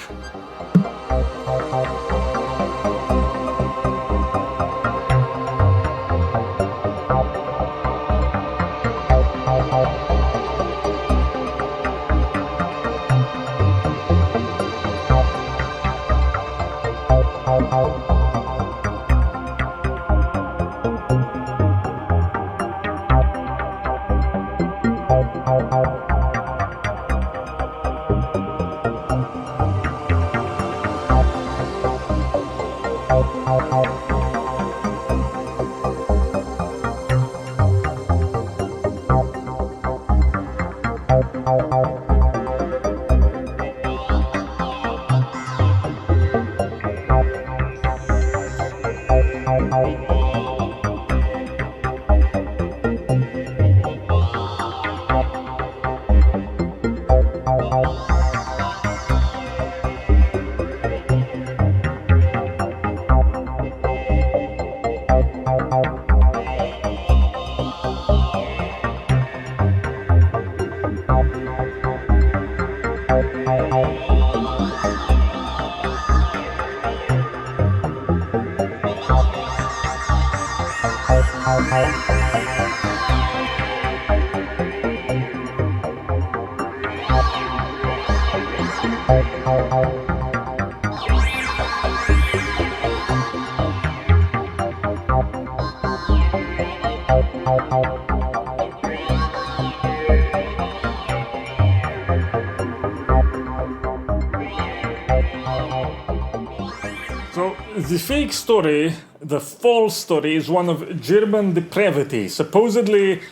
So the fake story, the false story, is one of German depravity, supposedly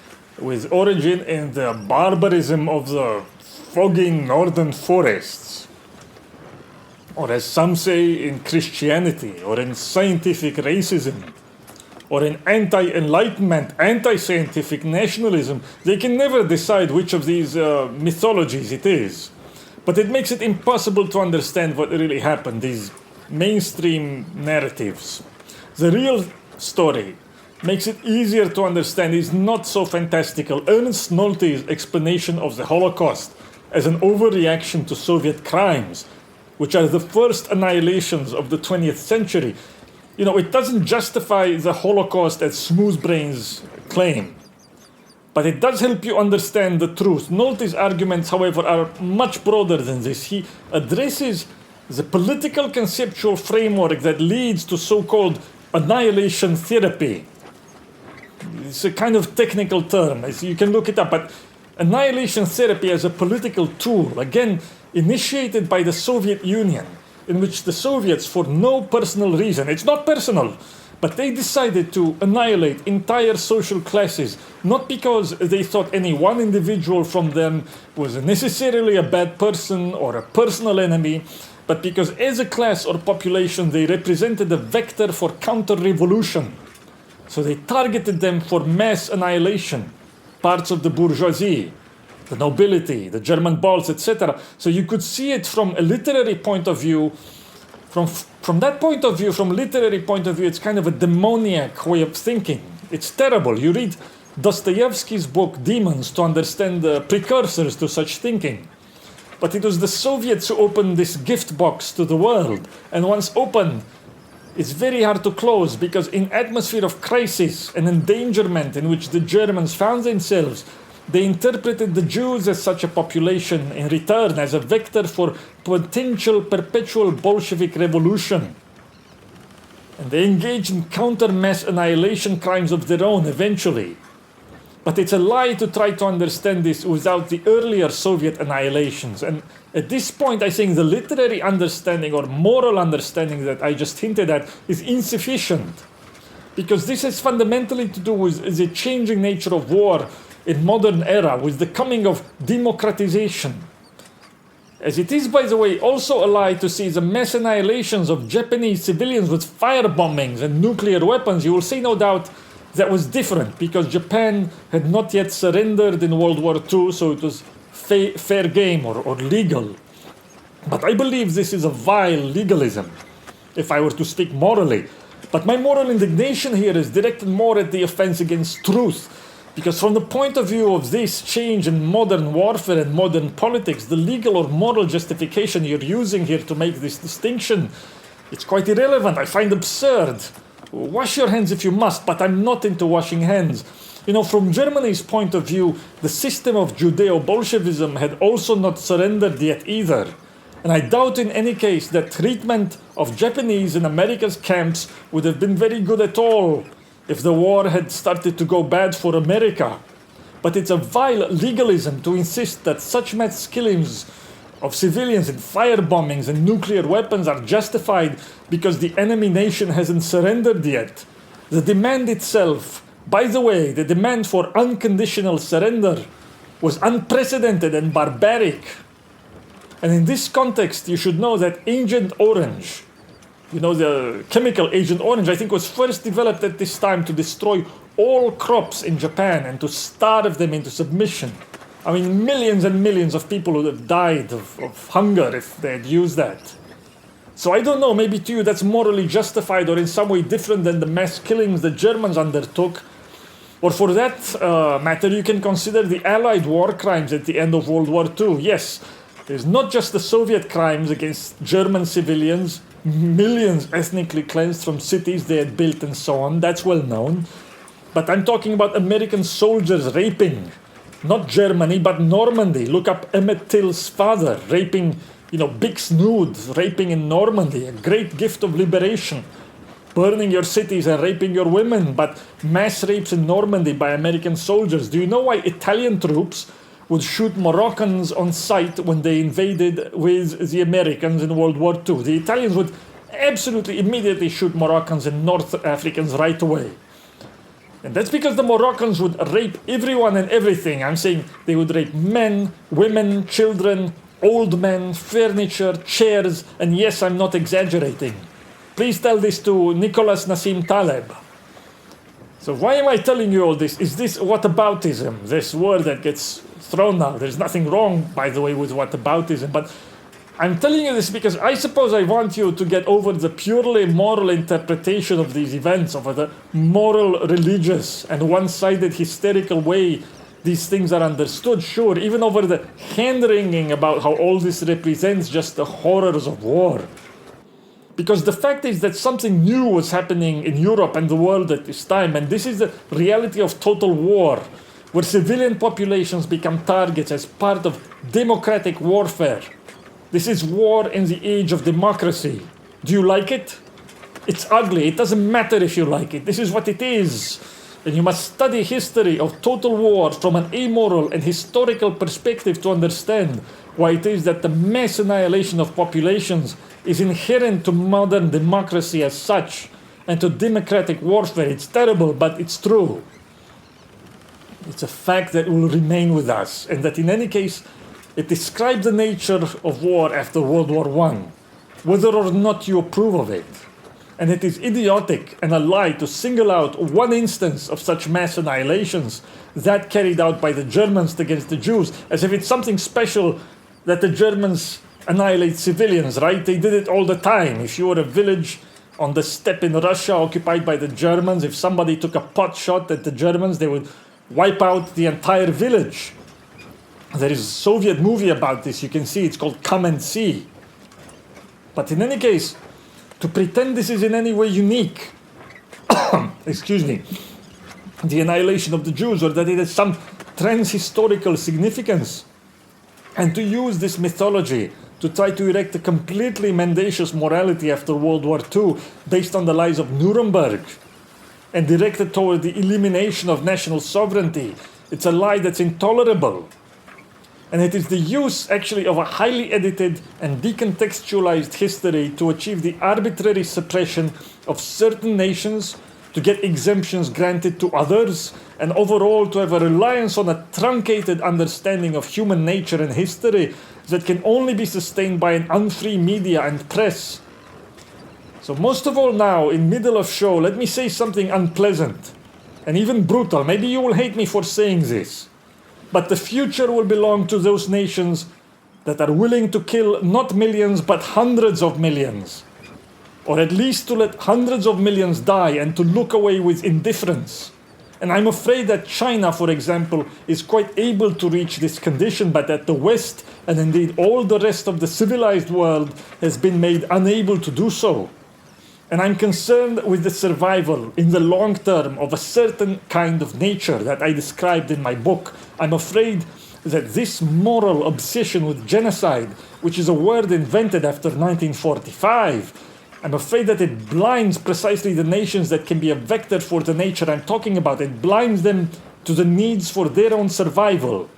with origin in the barbarism of the foggy northern forests, or as some say, in Christianity, or in scientific racism, or in anti-enlightenment, anti-scientific nationalism. They can never decide which of these mythologies it is. But it makes it impossible to understand what really happened, these mainstream narratives. The real story makes it easier to understand, is not so fantastical. Ernst Nolte's explanation of the Holocaust as an overreaction to Soviet crimes, which are the first annihilations of the 20th century. You know, it doesn't justify the Holocaust as smooth-brains claim, but it does help you understand the truth. Nolte's arguments, however, are much broader than this. He addresses the political conceptual framework that leads to so-called annihilation therapy. It's a kind of technical term, you can look it up, but annihilation therapy as a political tool, again, initiated by the Soviet Union, in which the Soviets, for no personal reason, it's not personal, but they decided to annihilate entire social classes, not because they thought any one individual from them was necessarily a bad person or a personal enemy, but because as a class or population they represented a vector for counter-revolution. So they targeted them for mass annihilation, parts of the bourgeoisie, the nobility, the German balls, etc. So you could see it from a literary point of view. From that point of view, from literary point of view, it's kind of a demoniac way of thinking. It's terrible. You read Dostoevsky's book Demons to understand the precursors to such thinking. But it was the Soviets who opened this gift box to the world. And once opened, it's very hard to close, because in atmosphere of crisis and endangerment in which the Germans found themselves, they interpreted the Jews as such a population in return as a vector for potential perpetual Bolshevik revolution. And they engaged in counter-mass annihilation crimes of their own eventually. But it's a lie to try to understand this without the earlier Soviet annihilations. And at this point, I think the literary understanding or moral understanding that I just hinted at is insufficient. Because this has fundamentally to do with the changing nature of war in modern era, with the coming of democratization. As it is, by the way, also a lie to see the mass annihilations of Japanese civilians with fire bombings and nuclear weapons. You will see, no doubt, that was different, because Japan had not yet surrendered in World War II, so it was fair game or legal. But I believe this is a vile legalism, if I were to speak morally. But my moral indignation here is directed more at the offense against truth. Because from the point of view of this change in modern warfare and modern politics, the legal or moral justification you're using here to make this distinction, it's quite irrelevant. I find absurd. Wash your hands if you must, but I'm not into washing hands. You know, from Germany's point of view, the system of Judeo-Bolshevism had also not surrendered yet either. And I doubt in any case that treatment of Japanese in America's camps would have been very good at all if the war had started to go bad for America. But it's a vile legalism to insist that such mass killings of civilians and firebombings and nuclear weapons are justified because the enemy nation hasn't surrendered yet. The demand itself, by the way, the demand for unconditional surrender, was unprecedented and barbaric. And in this context, you should know that Agent Orange, the chemical Agent Orange, I think, was first developed at this time to destroy all crops in Japan and to starve them into submission. I mean, millions and millions of people would have died of hunger if they had used that. So I don't know, maybe to you that's morally justified or in some way different than the mass killings the Germans undertook. Or for that matter, you can consider the Allied war crimes at the end of World War II. Yes, there's not just the Soviet crimes against German civilians, millions ethnically cleansed from cities they had built and so on, that's well known. But I'm talking about American soldiers raping, not Germany, but Normandy. Look up Emmett Till's father, raping, big snood, raping in Normandy, a great gift of liberation. Burning your cities and raping your women, but mass rapes in Normandy by American soldiers. Do you know why Italian troops would shoot Moroccans on sight when they invaded with the Americans in World War II? The Italians would absolutely immediately shoot Moroccans and North Africans right away. And that's because the Moroccans would rape everyone and everything. I'm saying they would rape men, women, children, old men, furniture, chairs, and yes, I'm not exaggerating. Please tell this to Nicholas Nassim Taleb. So why am I telling you all this? Is this whataboutism, this word that gets thrown now? There's nothing wrong, by the way, with whataboutism, but I'm telling you this because I suppose I want you to get over the purely moral interpretation of these events, over the moral, religious, and one-sided hysterical way these things are understood, sure, even over the hand-wringing about how all this represents just the horrors of war. Because the fact is that something new was happening in Europe and the world at this time, and this is the reality of total war, where civilian populations become targets as part of democratic warfare. This is war in the age of democracy. Do you like it? It's ugly. It doesn't matter if you like it. This is what it is. And you must study history of total war from an amoral and historical perspective to understand why it is that the mass annihilation of populations is inherent to modern democracy as such and to democratic warfare. It's terrible, but it's true. It's a fact that will remain with us, and that in any case, it describes the nature of war after World War I, whether or not you approve of it. And it is idiotic and a lie to single out one instance of such mass annihilations, that carried out by the Germans against the Jews, as if it's something special that the Germans annihilate civilians, right? They did it all the time. If you were a village on the steppe in Russia occupied by the Germans, if somebody took a pot shot at the Germans, they would wipe out the entire village. There is a Soviet movie about this. You can see it's called Come and See. But in any case, to pretend this is in any way unique, excuse me, the annihilation of the Jews, or that it has some trans-historical significance, and to use this mythology to try to erect a completely mendacious morality after World War II based on the lies of Nuremberg and directed toward the elimination of national sovereignty, it's a lie that's intolerable. And it is the use, actually, of a highly edited and decontextualized history to achieve the arbitrary suppression of certain nations, to get exemptions granted to others, and overall to have a reliance on a truncated understanding of human nature and history that can only be sustained by an unfree media and press. So most of all now, in middle of show, let me say something unpleasant and even brutal. Maybe you will hate me for saying this. But the future will belong to those nations that are willing to kill not millions but hundreds of millions. Or at least to let hundreds of millions die and to look away with indifference. And I'm afraid that China, for example, is quite able to reach this condition, but that the West, and indeed all the rest of the civilized world, has been made unable to do so. And I'm concerned with the survival in the long term of a certain kind of nature that I described in my book. I'm afraid that this moral obsession with genocide, which is a word invented after 1945, I'm afraid that it blinds precisely the nations that can be a vector for the nature I'm talking about. It blinds them to the needs for their own survival.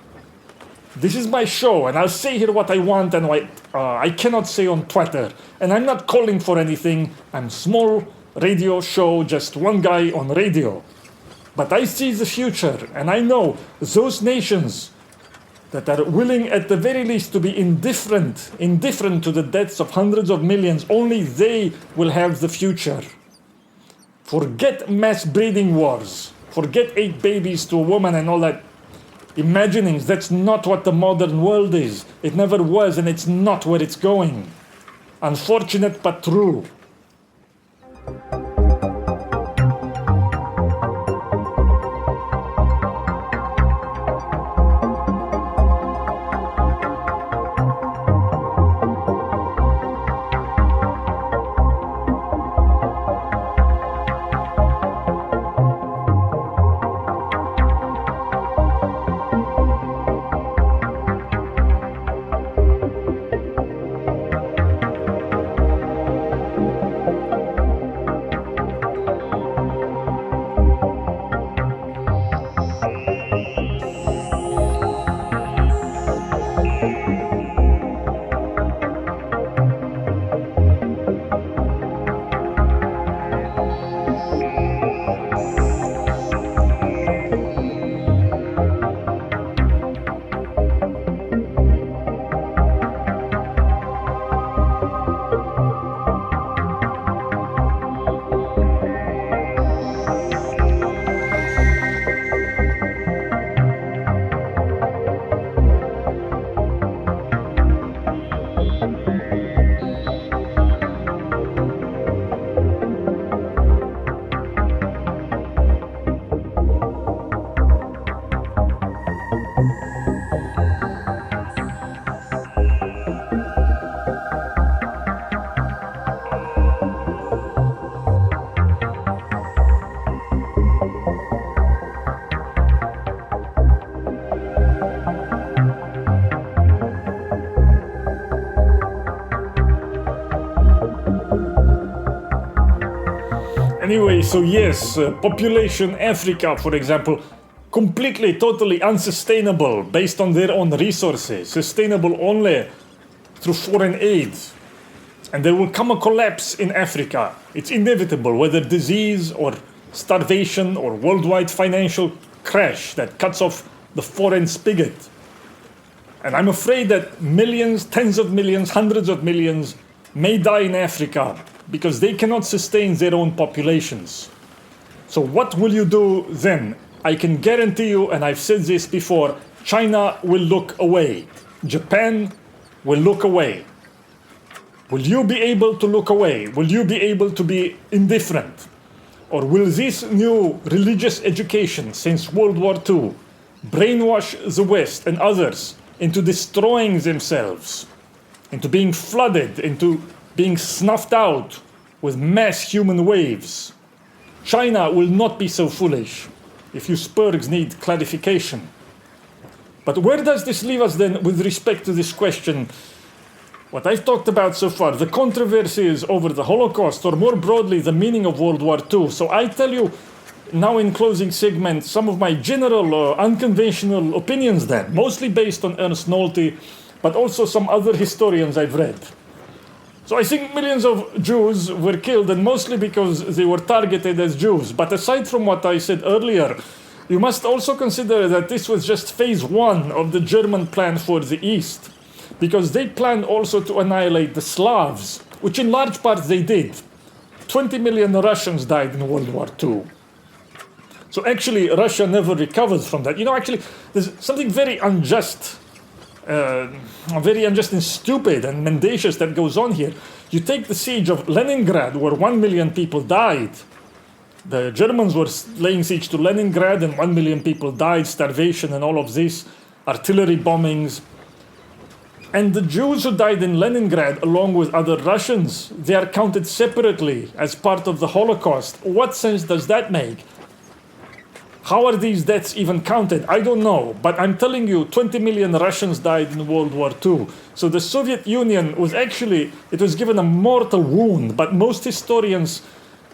This is my show, and I'll say here what I want and what I cannot say on Twitter. And I'm not calling for anything. I'm small radio show, just one guy on radio. But I see the future, and I know those nations that are willing at the very least to be indifferent to the deaths of hundreds of millions, only they will have the future. Forget mass breeding wars. Forget 8 babies to a woman and all that imaginings. That's not what the modern world is. It never was, and it's not where it's going. Unfortunate but true. Anyway, so yes, population Africa, for example, completely, totally unsustainable based on their own resources, sustainable only through foreign aid. And there will come a collapse in Africa. It's inevitable, whether disease or starvation or worldwide financial crash that cuts off the foreign spigot. And I'm afraid that millions, tens of millions, hundreds of millions may die in Africa because they cannot sustain their own populations. So what will you do then? I can guarantee you, and I've said this before, China will look away. Japan will look away. Will you be able to look away? Will you be able to be indifferent? Or will this new religious education since World War II brainwash the West and others into destroying themselves, into being flooded, into being snuffed out with mass human waves? China will not be so foolish if you Spurgs need clarification. But where does this leave us then with respect to this question? What I've talked about so far, the controversies over the Holocaust, or more broadly, the meaning of World War II. So I tell you now in closing segment some of my general unconventional opinions then, mostly based on Ernst Nolte, but also some other historians I've read. So I think millions of Jews were killed, and mostly because they were targeted as Jews. But aside from what I said earlier, you must also consider that this was just phase 1 of the German plan for the East, because they planned also to annihilate the Slavs, which in large part they did. 20 million Russians died in World War II. So actually, Russia never recovered from that. You know, actually, there's something very unjust and stupid and mendacious that goes on here. You take the siege of Leningrad, where 1 million people died. The Germans were laying siege to Leningrad, and 1 million people died, starvation and all of this, artillery bombings. And the Jews who died in Leningrad, along with other Russians, they are counted separately as part of the Holocaust. What sense does that make? How are these deaths even counted? I don't know, but I'm telling you, 20 million Russians died in World War II. So the Soviet Union was actually, it was given a mortal wound, but most historians,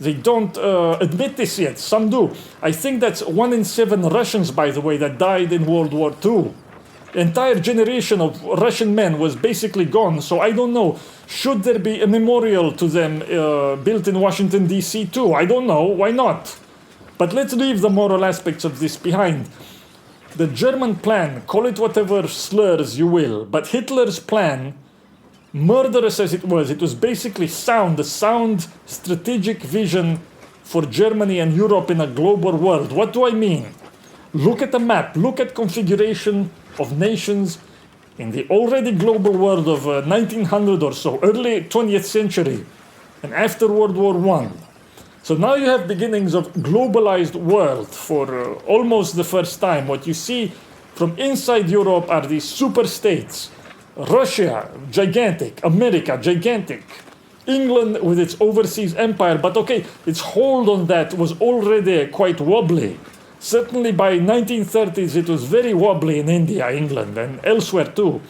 they don't admit this yet. Some do. I think that's 1 in 7 Russians, by the way, that died in World War II. Entire generation of Russian men was basically gone, so I don't know. Should there be a memorial to them built in Washington, D.C. too? I don't know. Why not? But let's leave the moral aspects of this behind. The German plan, call it whatever slurs you will, but Hitler's plan, murderous as it was basically sound, a sound strategic vision for Germany and Europe in a global world. What do I mean? Look at the map, look at configuration of nations in the already global world of 1900 or so, early 20th century, and after World War I. So now you have beginnings of globalized world for almost the first time. What you see from inside Europe are these super states. Russia, gigantic. America, gigantic. England with its overseas empire. But okay, its hold on that was already quite wobbly. Certainly by 1930s it was very wobbly in India, England, and elsewhere too.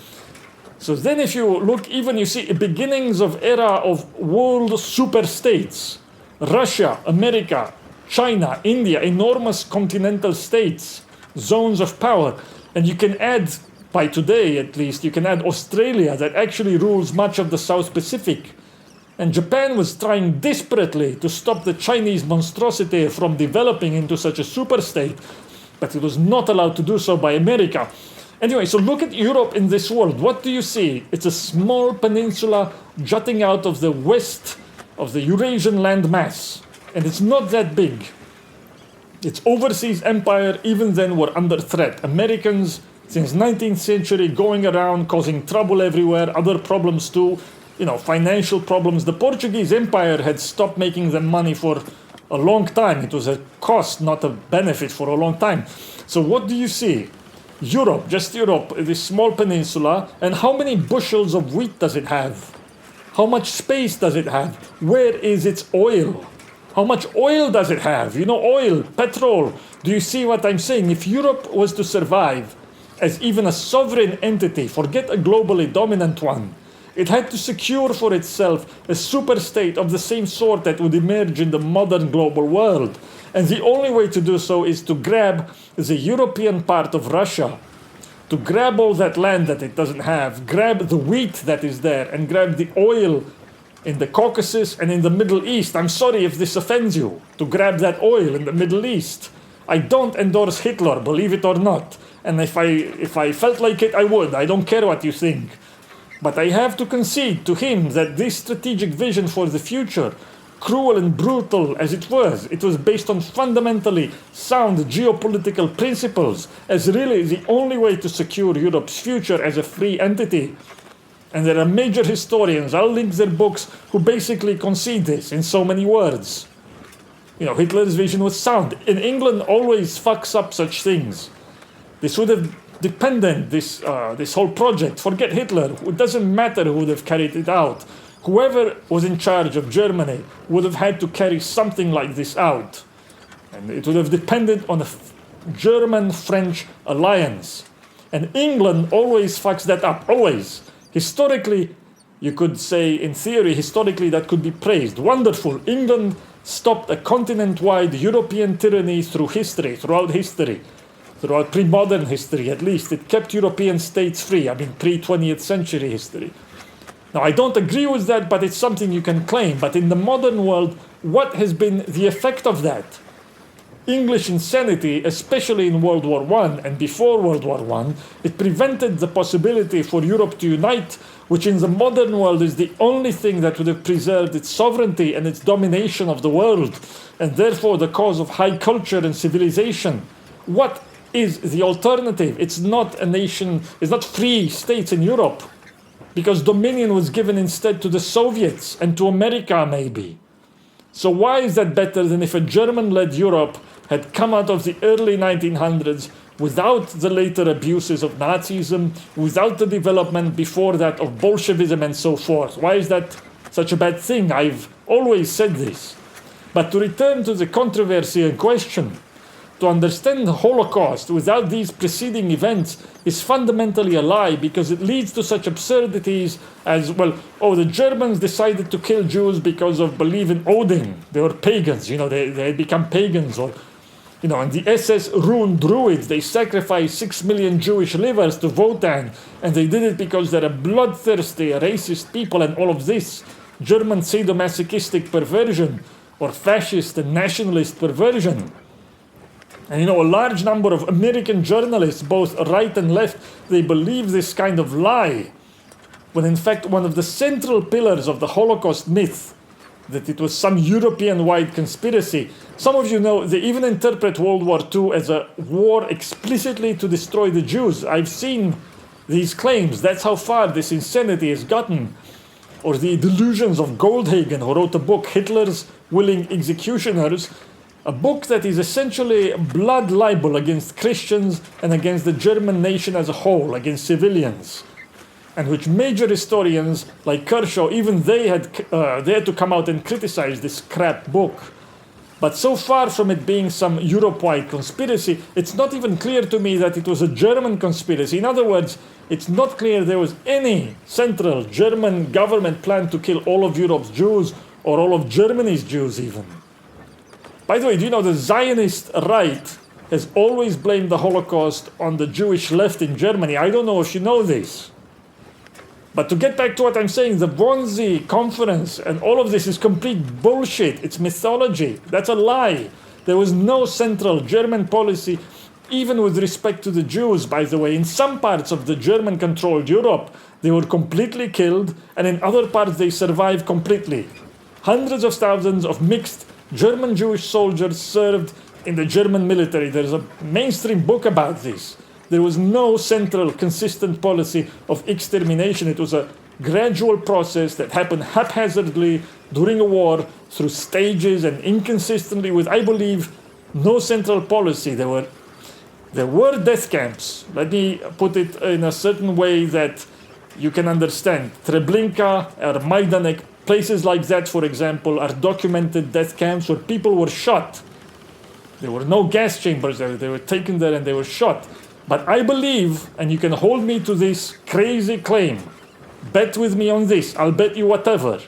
So then if you look, even you see beginnings of era of world super states. Russia, America, China, India, enormous continental states, zones of power. And you can add, by today at least, you can add Australia that actually rules much of the South Pacific. And Japan was trying desperately to stop the Chinese monstrosity from developing into such a super state, but it was not allowed to do so by America. Anyway, so look at Europe in this world. What do you see? It's a small peninsula jutting out of the west of the Eurasian landmass, and it's not that big. Its overseas empire even then were under threat. Americans since 19th century going around causing trouble everywhere, other problems too, financial problems. The Portuguese empire had stopped making them money for a long time. It was a cost, not a benefit for a long time. So what do you see? Europe, just Europe, this small peninsula, and how many bushels of wheat does it have? How much space does it have? Where is its oil? How much oil does it have? Oil, petrol. Do you see what I'm saying? If Europe was to survive as even a sovereign entity, forget a globally dominant one, it had to secure for itself a super state of the same sort that would emerge in the modern global world. And the only way to do so is to grab the European part of Russia, to grab all that land that it doesn't have, grab the wheat that is there, and grab the oil in the Caucasus and in the Middle East. I'm sorry if this offends you, to grab that oil in the Middle East. I don't endorse Hitler, believe it or not. And if I felt like it, I would. I don't care what you think. But I have to concede to him that this strategic vision for the future, cruel and brutal as it was based on fundamentally sound geopolitical principles as really the only way to secure Europe's future as a free entity. And there are major historians, I'll link their books, who basically concede this in so many words. Hitler's vision was sound. In England always fucks up such things. This would have dependent, this whole project. Forget Hitler. It doesn't matter who would have carried it out. Whoever was in charge of Germany would have had to carry something like this out. And it would have depended on a German-French alliance. And England always fucks that up, always. Historically, you could say, in theory, historically that could be praised. Wonderful. England stopped a continent-wide European tyranny throughout history. Throughout pre-modern history, at least. It kept European states free. Pre-20th century history. Now, I don't agree with that, but it's something you can claim. But in the modern world, what has been the effect of that? English insanity, especially in World War I and before World War I, it prevented the possibility for Europe to unite, which in the modern world is the only thing that would have preserved its sovereignty and its domination of the world, and therefore the cause of high culture and civilization. What is the alternative? It's not a nation, it's not free states in Europe, because dominion was given instead to the Soviets and to America maybe. So why is that better than if a German-led Europe had come out of the early 1900s without the later abuses of Nazism, without the development before that of Bolshevism and so forth? Why is that such a bad thing? I've always said this. But to return to the controversy and question, to understand the Holocaust without these preceding events is fundamentally a lie, because it leads to such absurdities as, the Germans decided to kill Jews because of belief in Odin. They were pagans, they had become pagans. Or, and the SS ruined Druids. They sacrificed 6 million Jewish livers to Wotan, and they did it because they're a bloodthirsty, racist people, and all of this German sadomasochistic perversion or fascist and nationalist perversion. And a large number of American journalists, both right and left, they believe this kind of lie, when in fact one of the central pillars of the Holocaust myth, that it was some European-wide conspiracy. Some of you know they even interpret World War II as a war explicitly to destroy the Jews. I've seen these claims. That's how far this insanity has gotten. Or the delusions of Goldhagen, who wrote a book, Hitler's Willing Executioners, a book that is essentially a blood libel against Christians and against the German nation as a whole, against civilians, and which major historians like Kershaw, even they had to come out and criticize this crap book. But so far from it being some Europe-wide conspiracy, it's not even clear to me that it was a German conspiracy. In other words, it's not clear there was any central German government plan to kill all of Europe's Jews or all of Germany's Jews even. By the way, do you know the Zionist right has always blamed the Holocaust on the Jewish left in Germany? I don't know if you know this. But to get back to what I'm saying, the Wannsee conference and all of this is complete bullshit. It's mythology. That's a lie. There was no central German policy, even with respect to the Jews, by the way. In some parts of the German-controlled Europe, they were completely killed, and in other parts they survived completely. Hundreds of thousands of mixed German Jewish soldiers served in the German military. There's a mainstream book about this. There was no central, consistent policy of extermination. It was a gradual process that happened haphazardly during a war through stages and inconsistently with, I believe, no central policy. There were death camps. Let me put it in a certain way that you can understand. Treblinka or Majdanek, places like that, for example, are documented death camps where people were shot. There were no gas chambers there. They were taken there and they were shot. But I believe, and you can hold me to this crazy claim, bet with me on this, I'll bet you whatever.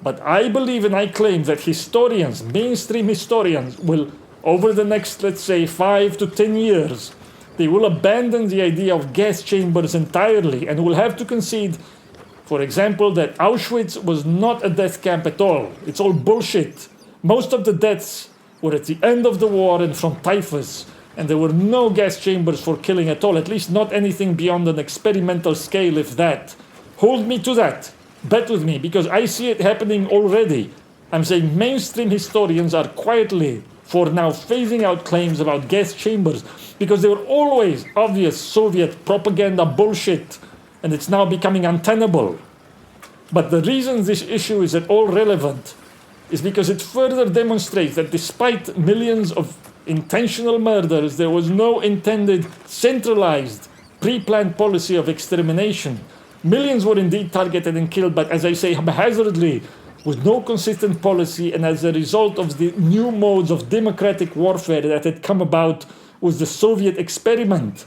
But I believe and I claim that historians, mainstream historians, will, over the next, let's say, 5 to 10 years, they will abandon the idea of gas chambers entirely and will have to concede, for example, that Auschwitz was not a death camp at all. It's all bullshit. Most of the deaths were at the end of the war and from typhus. And there were no gas chambers for killing at all, at least not anything beyond an experimental scale, if that. Hold me to that. Bet with me, because I see it happening already. I'm saying mainstream historians are quietly, for now, phasing out claims about gas chambers, because they were always obvious Soviet propaganda bullshit, and it's now becoming untenable. But the reason this issue is at all relevant is because it further demonstrates that despite millions of intentional murders, there was no intended, centralized, pre-planned policy of extermination. Millions were indeed targeted and killed, but as I say, haphazardly, with no consistent policy, and as a result of the new modes of democratic warfare that had come about with the Soviet experiment.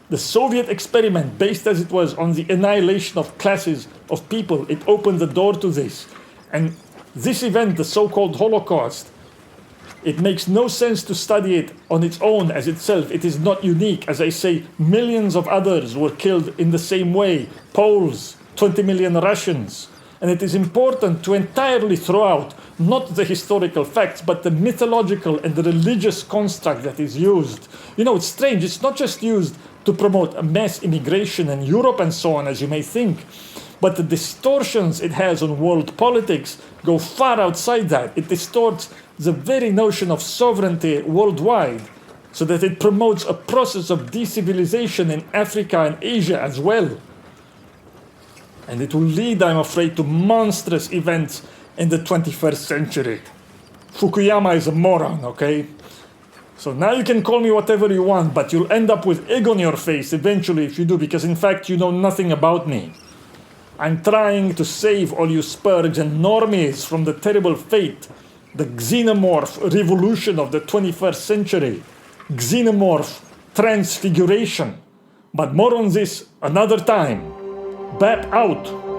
The Soviet experiment, based as it was on the annihilation of classes of people, it opened the door to this. And this event, the so-called Holocaust, it makes no sense to study it on its own as itself. It is not unique. As I say, millions of others were killed in the same way. Poles, 20 million Russians. And it is important to entirely throw out not the historical facts, but the mythological and the religious construct that is used. It's strange. It's not just used to promote mass immigration in Europe and so on, as you may think. But the distortions it has on world politics go far outside that. It distorts the very notion of sovereignty worldwide, so that it promotes a process of decivilization in Africa and Asia as well. And it will lead, I'm afraid, to monstrous events in the 21st century. Fukuyama is a moron, okay? So now you can call me whatever you want, but you'll end up with egg on your face eventually if you do, because in fact you know nothing about me. I'm trying to save all you spurgs and normies from the terrible fate, the xenomorph revolution of the 21st century. Xenomorph transfiguration. But more on this another time. BAP out.